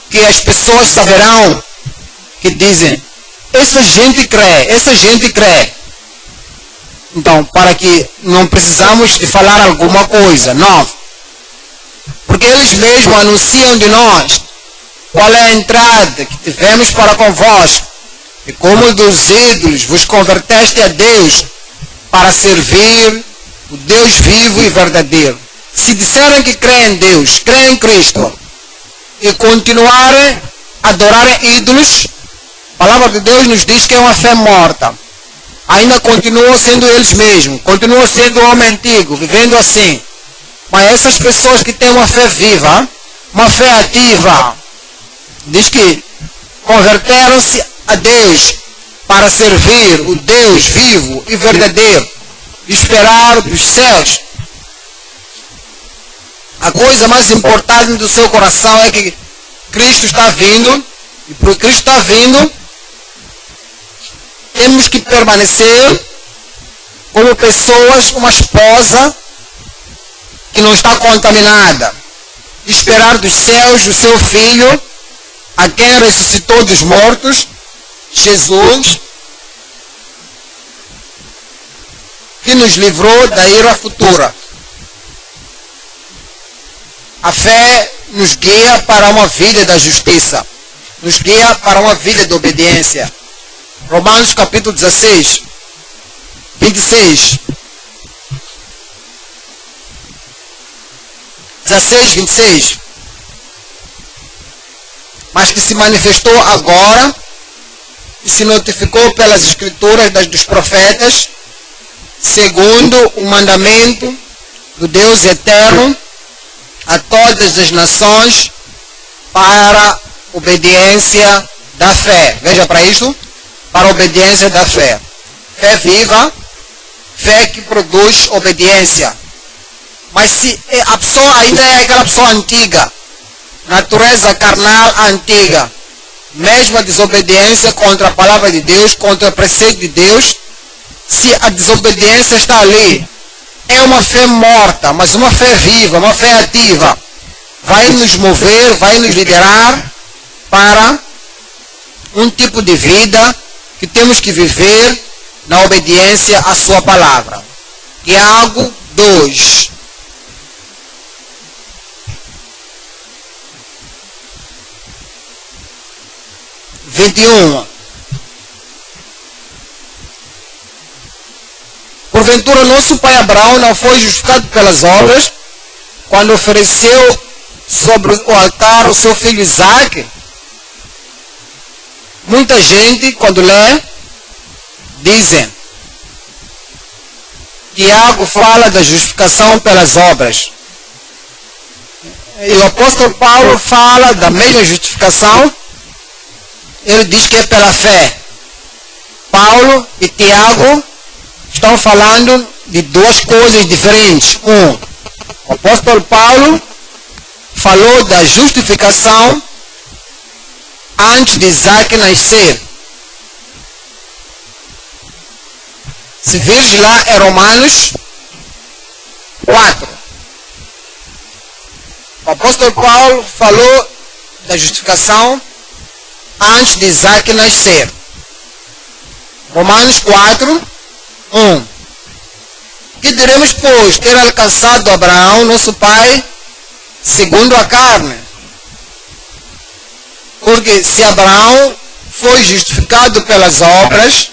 que as pessoas saberão, que dizem: essa gente crê. Então, para que não precisamos de falar alguma coisa, não. Porque eles mesmos anunciam de nós qual é a entrada que tivemos para convosco, e como dos ídolos vos converteste a Deus, para servir o Deus vivo e verdadeiro. Se disserem que creem em Deus, creem em Cristo, e continuarem a adorar ídolos, a palavra de Deus nos diz que é uma fé morta. Ainda continuam sendo eles mesmos, continuam sendo o homem antigo, vivendo assim. Mas essas pessoas que têm uma fé viva, uma fé ativa, diz que converteram-se a Deus para servir o Deus vivo e verdadeiro, esperar dos céus. A coisa mais importante do seu coração é que Cristo está vindo, e por Cristo está vindo, temos que permanecer como pessoas, uma esposa que não está contaminada. Esperar dos céus o seu Filho, a quem ressuscitou dos mortos, Jesus, que nos livrou da ira futura. A fé nos guia para uma vida da justiça, nos guia para uma vida de obediência. Romanos capítulo 16, 26. 16, 26. Mas que se manifestou agora e se notificou pelas escrituras dos profetas, segundo o mandamento do Deus eterno, a todas as nações para obediência da fé. Veja para isso. Para a obediência da fé. Fé viva, fé que produz obediência. Mas se a pessoa ainda é aquela pessoa antiga, natureza carnal antiga, mesmo a desobediência contra a palavra de Deus, contra o preceito de Deus, se a desobediência está ali, é uma fé morta, mas uma fé viva, uma fé ativa. Vai nos mover, vai nos liderar para um tipo de vida que temos que viver na obediência à sua palavra. Tiago 2. Porventura nosso pai Abraão não foi justificado pelas obras quando ofereceu sobre o altar o seu filho Isaque? Muita gente, quando lê, dizem, Tiago fala da justificação pelas obras. E o apóstolo Paulo fala da mesma justificação. Ele diz que é pela fé. Paulo e Tiago estão falando de duas coisas diferentes. O apóstolo Paulo falou da justificação antes de Isaac nascer. Se vires lá é Romanos 4. O apóstolo Paulo falou da justificação antes de Isaac nascer. Romanos 4, 1. Que diremos, pois, ter alcançado Abraão, nosso pai, segundo a carne? Porque se Abraão foi justificado pelas obras,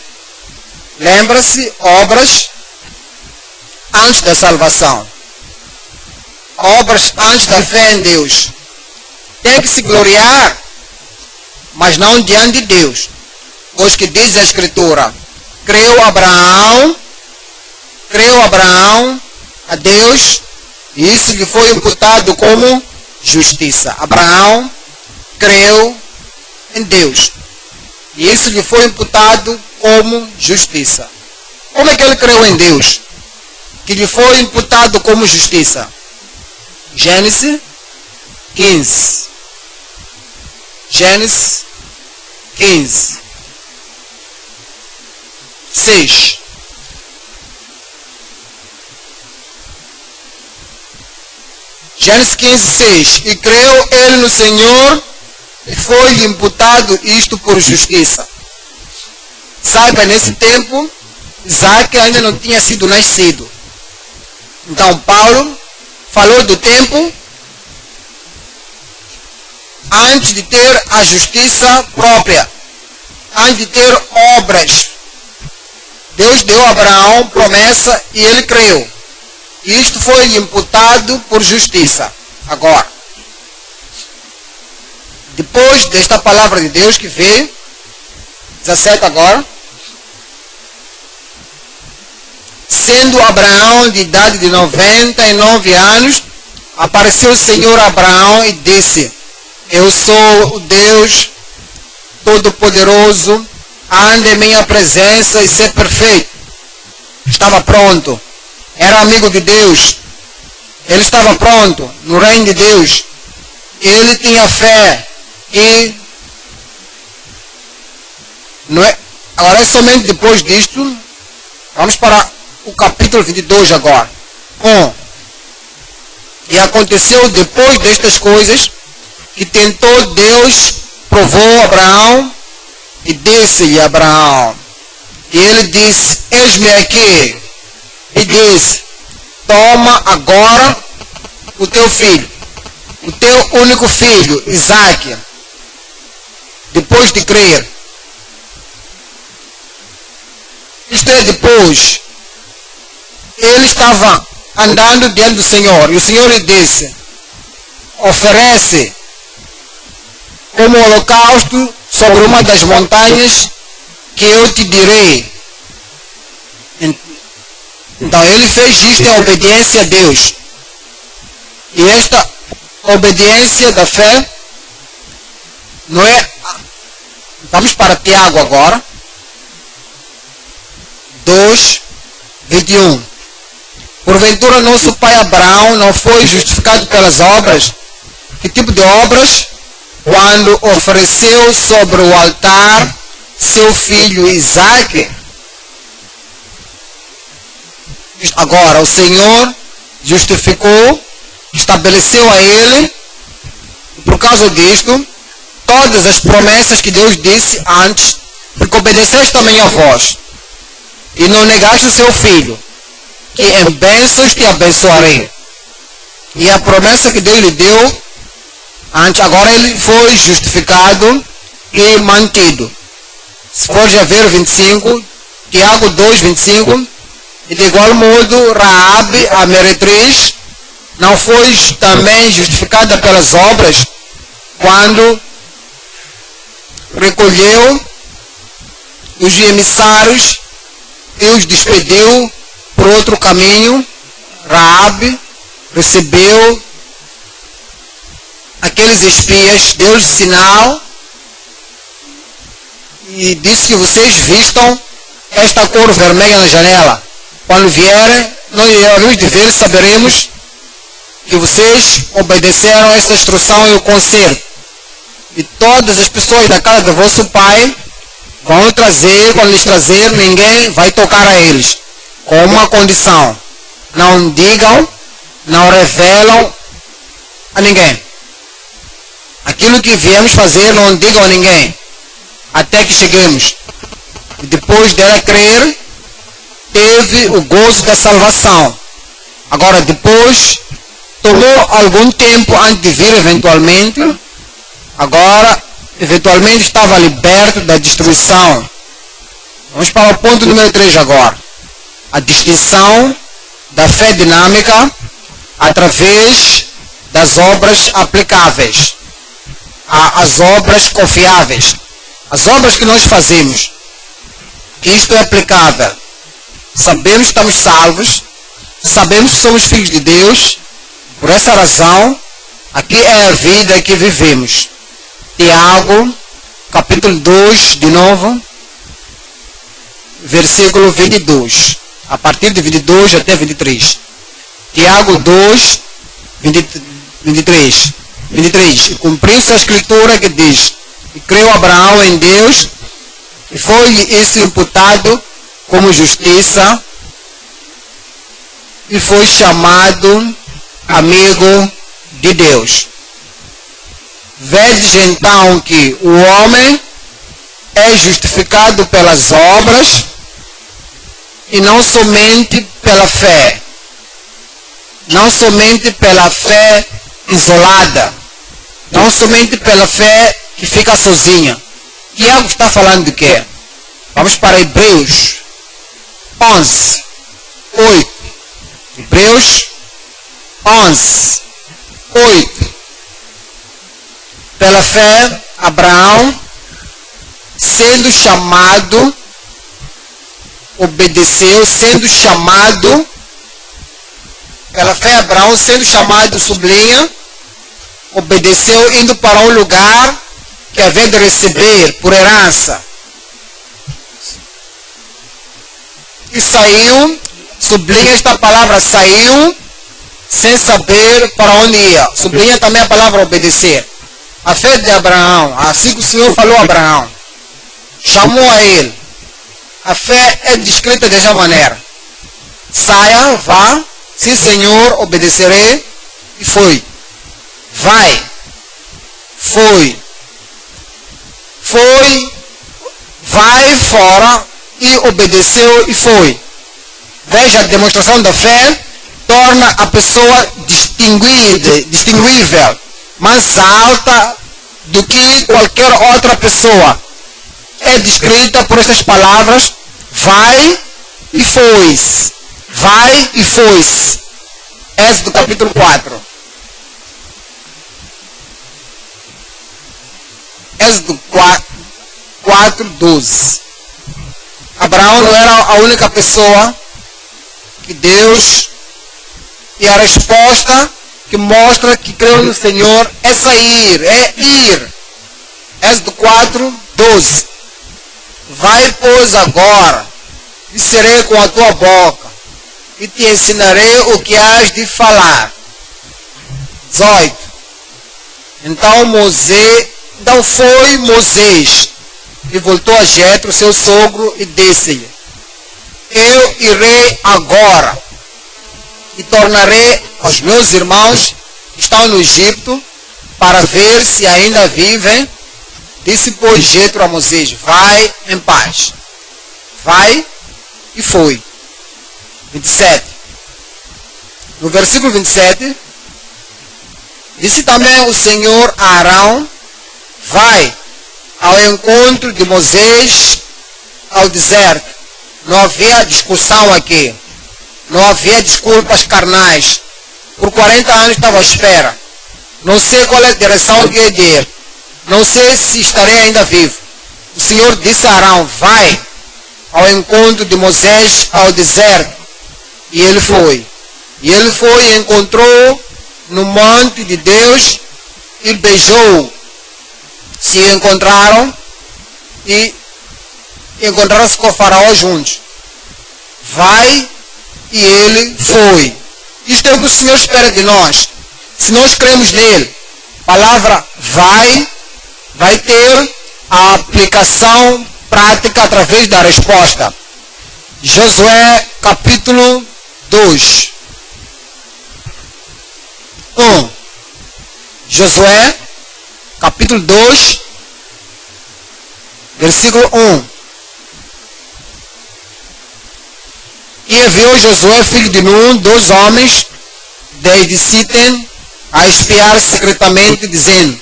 lembra-se, obras antes da salvação, obras antes da fé em Deus, tem que se gloriar, mas não diante de Deus, pois que diz a Escritura, creu Abraão a Deus, e isso lhe foi imputado como justiça. Abraão creu em Deus, e isso lhe foi imputado como justiça. Como é que ele creu em Deus, que lhe foi imputado como justiça? Gênesis 15. Gênesis 15. 6. Gênesis 15, 6. E creu ele no Senhor, e foi-lhe imputado isto por justiça. Saiba, nesse tempo, Isaac ainda não tinha sido nascido. Então, Paulo falou do tempo antes de ter a justiça própria, antes de ter obras. Deus deu a Abraão promessa e ele creu. E isto foi imputado por justiça. Agora, depois desta palavra de Deus que veio, 17 agora, sendo Abraão de idade de 99 anos, apareceu o Senhor a Abraão e disse: eu sou o Deus Todo-Poderoso, ande em minha presença e ser perfeito. Estava pronto, era amigo de Deus, ele estava pronto no reino de Deus, ele tinha fé e não é, agora é somente depois disto. Vamos para o capítulo 22 agora. E aconteceu depois destas coisas que tentou Deus, provou Abraão e disse-lhe a Abraão, e ele disse: eis-me aqui, e disse: toma agora o teu filho, o teu único filho, Isaque. Depois de crer, isto é, depois ele estava andando diante do Senhor e o Senhor lhe disse: oferece como holocausto sobre uma das montanhas que eu te direi. Então ele fez isto em obediência a Deus. E esta obediência da fé não é. Vamos para Tiago agora. 2:21. Porventura nosso pai Abraão não foi justificado pelas obras? Que tipo de obras? Quando ofereceu sobre o altar seu filho Isaque. Agora o Senhor justificou, estabeleceu a ele, e por causa disto, todas as promessas que Deus disse antes, porque obedeceste também a voz, e não negaste o seu filho, que em bênçãos te abençoarei. E a promessa que Deus lhe deu antes, agora ele foi justificado e mantido. Se for já ver 25, Tiago 2:25, e de igual modo Raabe, a meretriz, não foi também justificada pelas obras, quando recolheu os emissários e os despediu por outro caminho. Raabe recebeu aqueles espias, deu-lhes sinal e disse que vocês vistam esta cor vermelha na janela. Quando vierem, nós iremos de ver, saberemos que vocês obedeceram esta instrução e o conselho. E todas as pessoas da casa do vosso pai vão trazer, quando lhes trazer, ninguém vai tocar a eles. Com uma condição: não digam, não revelam a ninguém. Aquilo que viemos fazer, não digam a ninguém, até que cheguemos. E depois dela crer, teve o gozo da salvação. Agora, depois, tomou algum tempo antes de vir eventualmente. Agora, eventualmente estava liberto da destruição. Vamos para o ponto número 3 agora. A distinção da fé dinâmica através das obras aplicáveis. As obras confiáveis. As obras que nós fazemos. Isto é aplicável. Sabemos que estamos salvos. Sabemos que somos filhos de Deus. Por essa razão, aqui é a vida que vivemos. Tiago, capítulo 2, de novo, versículo 22. A partir de 22 até 23. Tiago 2, 23. Cumpriu-se a escritura que diz: e creu Abraão em Deus, e foi-lhe isso imputado como justiça, e foi chamado amigo de Deus. Vedes então que o homem é justificado pelas obras e não somente pela fé. Não somente pela fé isolada, Não somente pela fé que fica sozinha. Tiago está falando de quê? Vamos para Hebreus 11, 8. Hebreus 11, 8. Pela fé, Abraão, sendo chamado, obedeceu, sendo chamado. Pela fé, Abraão, sendo chamado, sublinha, obedeceu, indo para um lugar que havia de receber por herança. E saiu, sublinha esta palavra, saiu, sem saber para onde ia. Sublinha também a palavra obedecer. A fé de Abraão, assim que o Senhor falou a Abraão, chamou a ele. A fé é descrita dessa maneira. Saia, vá, sim Senhor, obedecerei, e foi. Vai, foi, vai fora, e obedeceu e foi. Veja, a demonstração da fé torna a pessoa distinguível, mais alta do que qualquer outra pessoa. É descrita por estas palavras: vai e foi. Vai e foi. Êxodo capítulo 4. Êxodo 4, 12. Abraão não era a única pessoa que Deus, e a resposta que mostra que creu no Senhor é sair, é ir. Êxodo 4, 12. Vai, pois, agora, e serei com a tua boca, e te ensinarei o que has de falar. 18. Então foi Moisés, e voltou a Jetro, seu sogro, e disse-lhe: eu irei agora, e tornarei aos meus irmãos que estão no Egito, para ver se ainda vivem. Disse, pois, Jetro a Moisés: vai em paz. Vai e foi. 27. No versículo 27, disse também o Senhor a Arão: vai ao encontro de Moisés ao deserto. Não havia discussão aqui. Não havia desculpas carnais. Por 40 anos estava à espera. Não sei qual é a direção que ia ir. Não sei se estarei ainda vivo. O Senhor disse a Arão: vai ao encontro de Moisés ao deserto. E ele foi. E ele foi e encontrou no monte de Deus e beijou. Se encontraram e encontraram-se com o faraó juntos. Vai e ele foi. Isto é o que o Senhor espera de nós. Se nós cremos nele, a palavra vai ter a aplicação prática através da resposta. Josué capítulo 2. 1. Josué capítulo 2, versículo 1. E enviou Josué, filho de Nun, 2 homens desde Sitem a espiar secretamente, dizendo: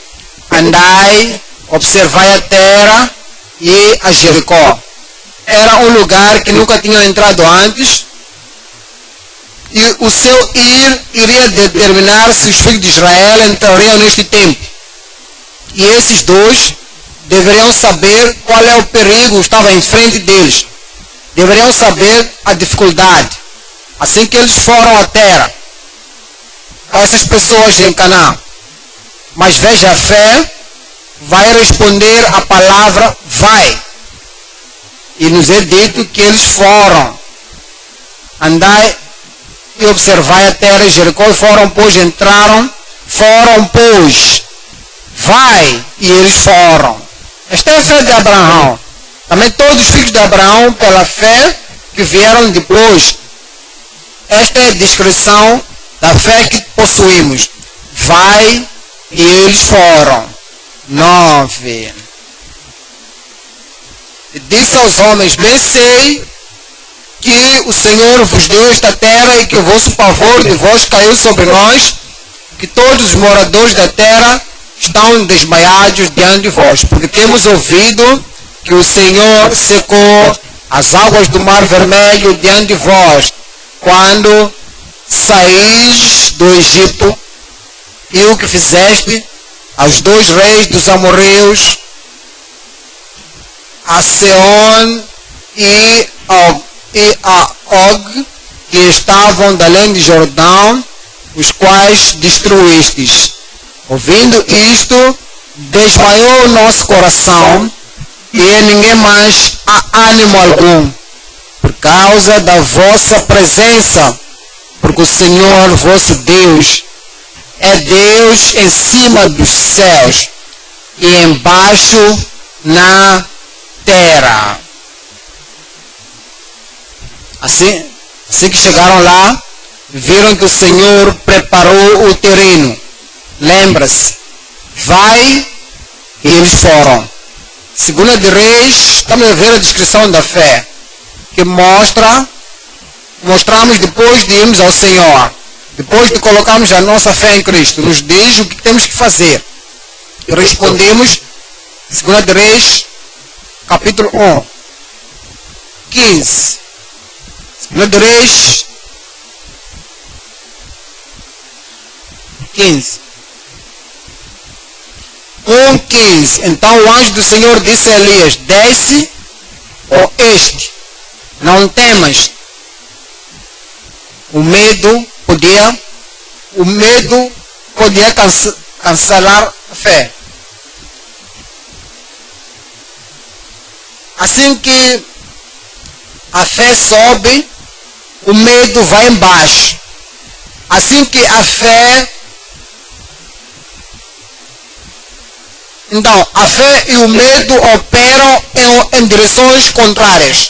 andai, observai a terra e a Jericó. Era um lugar que nunca tinham entrado antes, e o seu ir iria determinar se os filhos de Israel entrariam neste tempo. E esses 2 deveriam saber qual é o perigo que estava em frente deles. Deveriam saber a dificuldade. Assim que eles foram à terra, a essas pessoas em Canaã. Mas veja, a fé vai responder a palavra vai. E nos é dito que eles foram. Andai e observai a terra e Jericó, e foram, pois, entraram, foram, pois, vai, e eles foram. Esta é a fé de Abraão. Também todos os filhos de Abraão, pela fé que vieram depois. Esta é a descrição da fé que possuímos. Vai, e eles foram. 9. E disse aos homens: bem sei que o Senhor vos deu esta terra, e que o vosso pavor de vós caiu sobre nós, que todos os moradores da terra estão desmaiados diante de vós, porque temos ouvido que o Senhor secou as águas do Mar Vermelho diante de vós, quando saís do Egito, e o que fizeste aos 2 reis dos amorreus, a Seon e a Og, que estavam da além de Jordão, os quais destruístes. Ouvindo isto, desmaiou o nosso coração, e em ninguém mais há ânimo algum, por causa da vossa presença, porque o Senhor vosso Deus é Deus em cima dos céus e embaixo na terra. Assim que chegaram lá, viram que o Senhor preparou o terreno. Lembra-se, vai, e eles foram. Segunda de Reis, estamos a ver a descrição da fé, que mostramos depois de irmos ao Senhor, depois de colocarmos a nossa fé em Cristo, nos diz o que temos que fazer. E respondemos, Segunda de Reis, capítulo 1, 15. Segunda de Reis, 15. 1:15. Então o anjo do Senhor disse a Elias: desce oeste, não temas. O medo podia cancelar a fé. Assim que a fé sobe, o medo vai embaixo. Assim que a fé... Então, a fé e o medo operam em direções contrárias.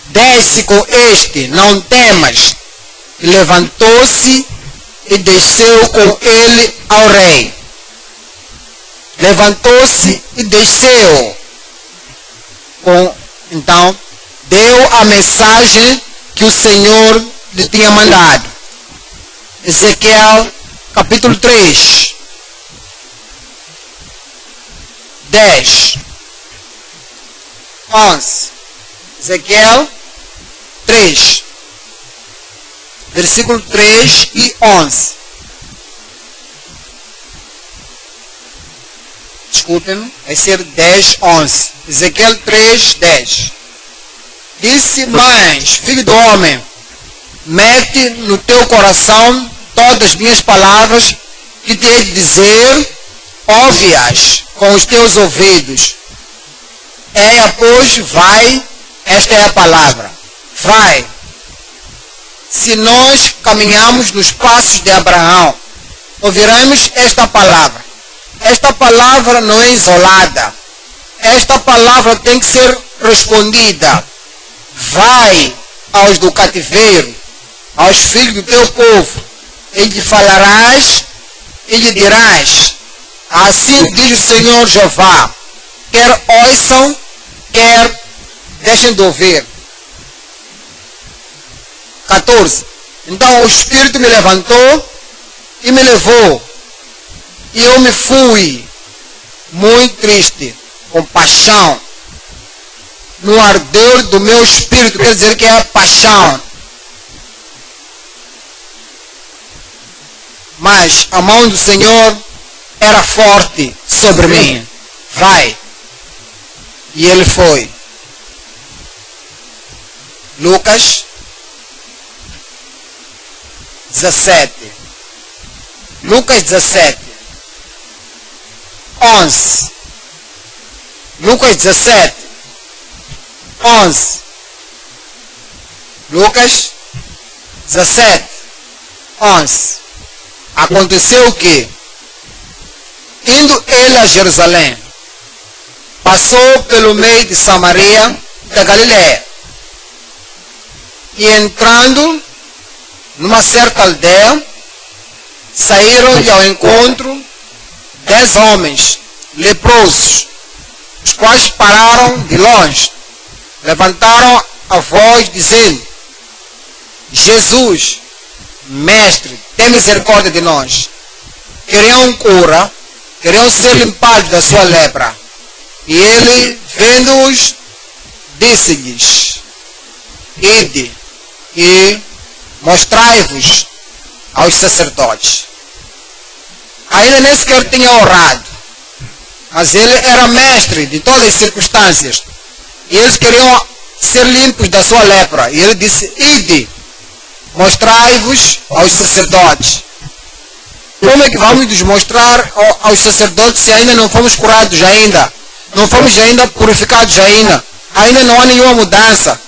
Desce com este, não temas. E levantou-se e desceu com ele ao rei. Levantou-se e desceu. Então, deu a mensagem que o Senhor lhe tinha mandado. Ezequiel, capítulo 3. 10, 11. Ezequiel 3, versículo 3 e 11. Desculpem-me, vai ser 10, 11. Ezequiel 3, 10. Disse mais, filho do homem, mete no teu coração todas as minhas palavras que te hei de dizer, ouve-as com os teus ouvidos. Pois, vai, esta é a palavra, vai. Se nós caminhamos nos passos de Abraão, ouviremos esta palavra. Esta palavra não é isolada. Esta palavra tem que ser respondida. Vai aos do cativeiro, aos filhos do teu povo, e lhe falarás e lhe dirás: assim diz o Senhor Jeová, quer ouçam, quer deixem de ouvir. 14. Então o Espírito me levantou e me levou, e eu me fui, muito triste, com paixão, no ardor do meu espírito, quer dizer que é paixão. Mas a mão do Senhor era forte sobre mim. Vai. E ele foi. Lucas 17. Lucas 17. 11. Lucas 17. 11. Lucas 17. 11. Aconteceu o quê? Indo ele a Jerusalém, passou pelo meio de Samaria e da Galiléia. E entrando numa certa aldeia, saíram-lhe ao encontro 10 homens leprosos, os quais pararam de longe, levantaram a voz dizendo: Jesus, Mestre, tem misericórdia de nós. Queriam cura queriam ser limpados da sua lepra. E ele, vendo-os, disse-lhes: ide e mostrai-vos aos sacerdotes. Ainda nem sequer tinha orado, mas ele era mestre de todas as circunstâncias. E eles queriam ser limpos da sua lepra. E ele disse: ide, mostrai-vos aos sacerdotes. Como é que vamos nos mostrar aos sacerdotes se ainda não fomos curados ainda? Não fomos ainda purificados ainda? Ainda não há nenhuma mudança.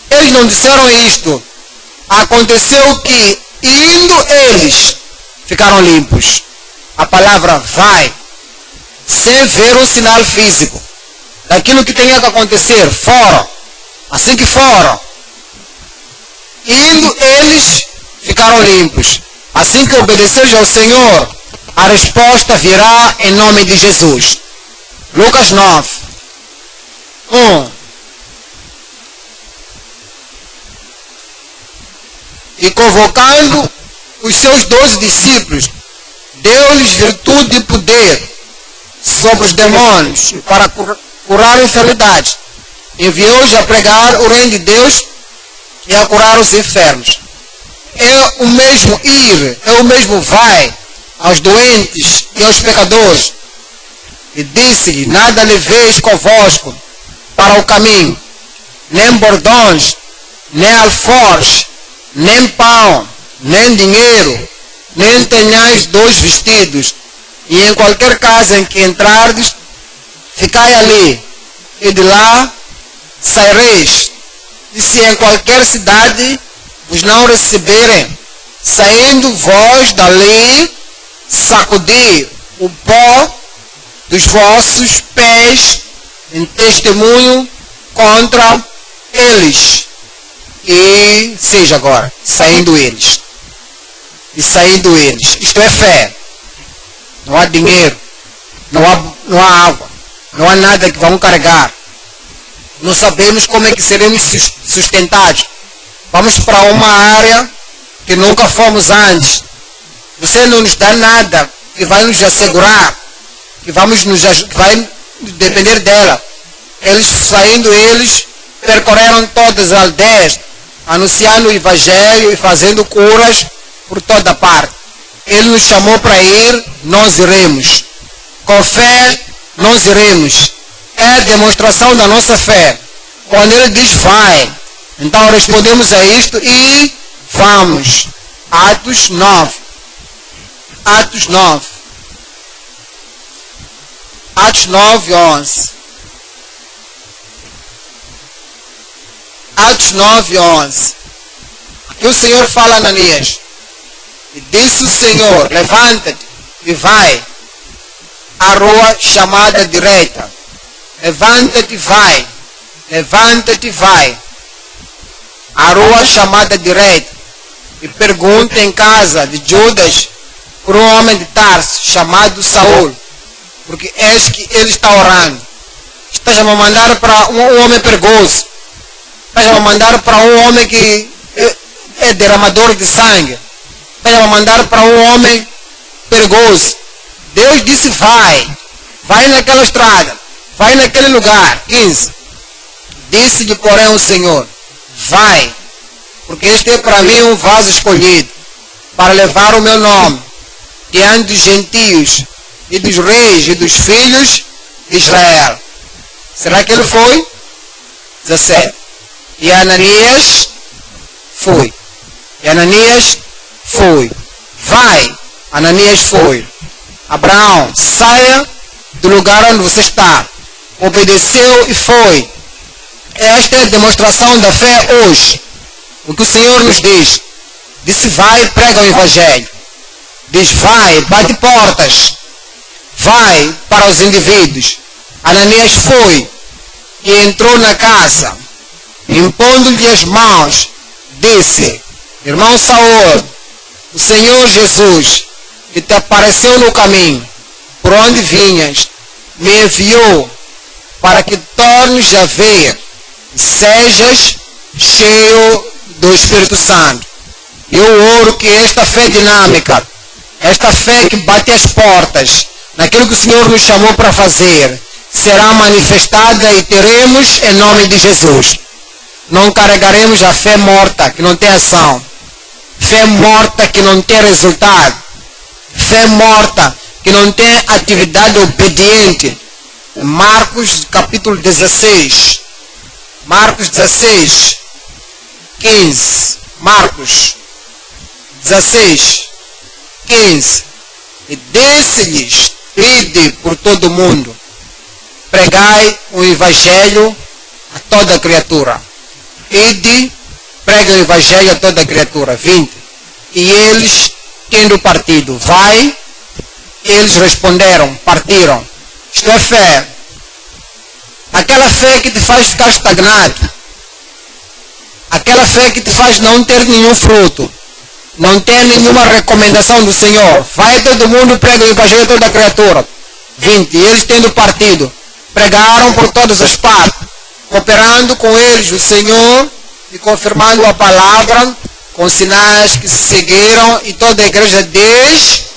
Eles não disseram isto. Aconteceu que, indo eles, ficaram limpos. A palavra vai, sem ver um sinal físico daquilo que tinha que acontecer, foram. Assim que foram, indo eles, ficaram limpos. Assim que obedeceres ao Senhor, a resposta virá em nome de Jesus. Lucas 9, 1. E convocando os seus 12 discípulos, deu-lhes virtude e poder sobre os demônios para curar enfermidades. Enviou-os a pregar o reino de Deus e a curar os enfermos. É o mesmo ir, é o mesmo vai aos doentes e aos pecadores. E disse-lhe: nada leveis convosco para o caminho, nem bordões, nem alforjes, nem pão, nem dinheiro, nem tenhais 2 vestidos. E em qualquer casa em que entrardes, ficai ali, e de lá saireis. E se em qualquer cidade vos não receberem, saindo vós dali, sacudi o pó dos vossos pés em testemunho contra eles. E seja agora, saindo eles. E saindo eles. Isto é fé. Não há dinheiro, não há água, não há nada que vão carregar. Não sabemos como é que seremos sustentados. Vamos para uma área que nunca fomos antes. Você não nos dá nada que vai nos assegurar, que vai depender dela. Eles saindo, eles percorreram todas as aldeias, anunciando o Evangelho e fazendo curas por toda parte. Ele nos chamou para ir, nós iremos. Com fé, nós iremos. É a demonstração da nossa fé. Quando ele diz vai, então respondemos a isto e vamos. Atos 9. Atos 9. Atos 9, 11. Atos 9, 11. Aqui o Senhor fala a Ananias. E disse o Senhor: levanta-te e vai à rua chamada direita. Levanta-te e vai. Levanta-te e vai à rua chamada direita. E pergunta em casa de Judas por um homem de Tarso chamado Saul, porque eis que ele está orando. Estás a me mandar para um homem perigoso. Estás a me mandar para um homem que é derramador de sangue. Estás a me mandar para um homem perigoso. Deus disse vai. Vai naquela estrada. Vai naquele lugar. 15. Disse-lhe, porém, o Senhor: vai, porque este é para mim um vaso escolhido, para levar o meu nome diante dos gentios e dos reis e dos filhos de Israel. Será que ele foi? 17. E Ananias foi. E Ananias foi. Vai. Ananias foi. Abraão, saia do lugar onde você está. Obedeceu e foi. Esta é a demonstração da fé hoje. O que o Senhor nos diz. Disse vai, prega o Evangelho. Diz vai, bate portas. Vai para os indivíduos. Ananias foi e entrou na casa. Impondo-lhe as mãos, disse: irmão Saul, o Senhor Jesus, que te apareceu no caminho, por onde vinhas, me enviou para que tornes a ver e sejas cheio do Espírito Santo. Eu oro que esta fé dinâmica, esta fé que bate as portas naquilo que o Senhor nos chamou para fazer, será manifestada e teremos em nome de Jesus. Não carregaremos a fé morta, que não tem ação. Fé morta que não tem resultado. Fé morta que não tem atividade obediente. Marcos capítulo 16. Marcos 16, 15. Marcos 16, 15. E disse-lhes: ide por todo o mundo, pregai o evangelho a toda criatura. Ide, pregai o evangelho a toda criatura. 20. E eles, tendo partido, vai. Eles responderam, partiram. Isto é fé. Aquela fé que te faz ficar estagnado. Aquela fé que te faz não ter nenhum fruto. Não ter nenhuma recomendação do Senhor. Vai todo mundo, prega o evangelho a toda criatura. 20. E eles tendo partido, pregaram por todas as partes, cooperando com eles o Senhor e confirmando a palavra com sinais que se seguiram, e toda a igreja diz: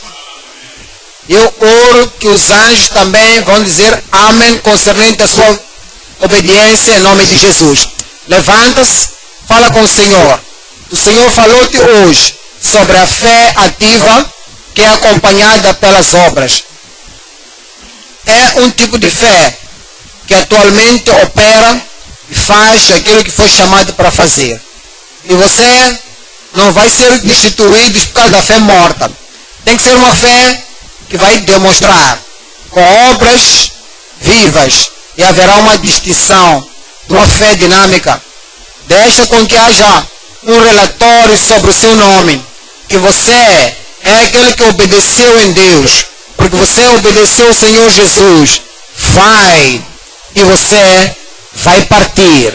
eu oro que os anjos também vão dizer amém concernente a sua obediência em nome de Jesus. Levanta-se, fala com o Senhor. O Senhor falou-te hoje sobre a fé ativa que é acompanhada pelas obras. É um tipo de fé que atualmente opera e faz aquilo que foi chamado para fazer. E você não vai ser destituído por causa da fé morta. Tem que ser uma fé que vai demonstrar com obras vivas, e haverá uma distinção de uma fé dinâmica. Deixa com que haja um relatório sobre o seu nome, que você é aquele que obedeceu em Deus, porque você obedeceu ao Senhor Jesus. Vai, e você vai partir.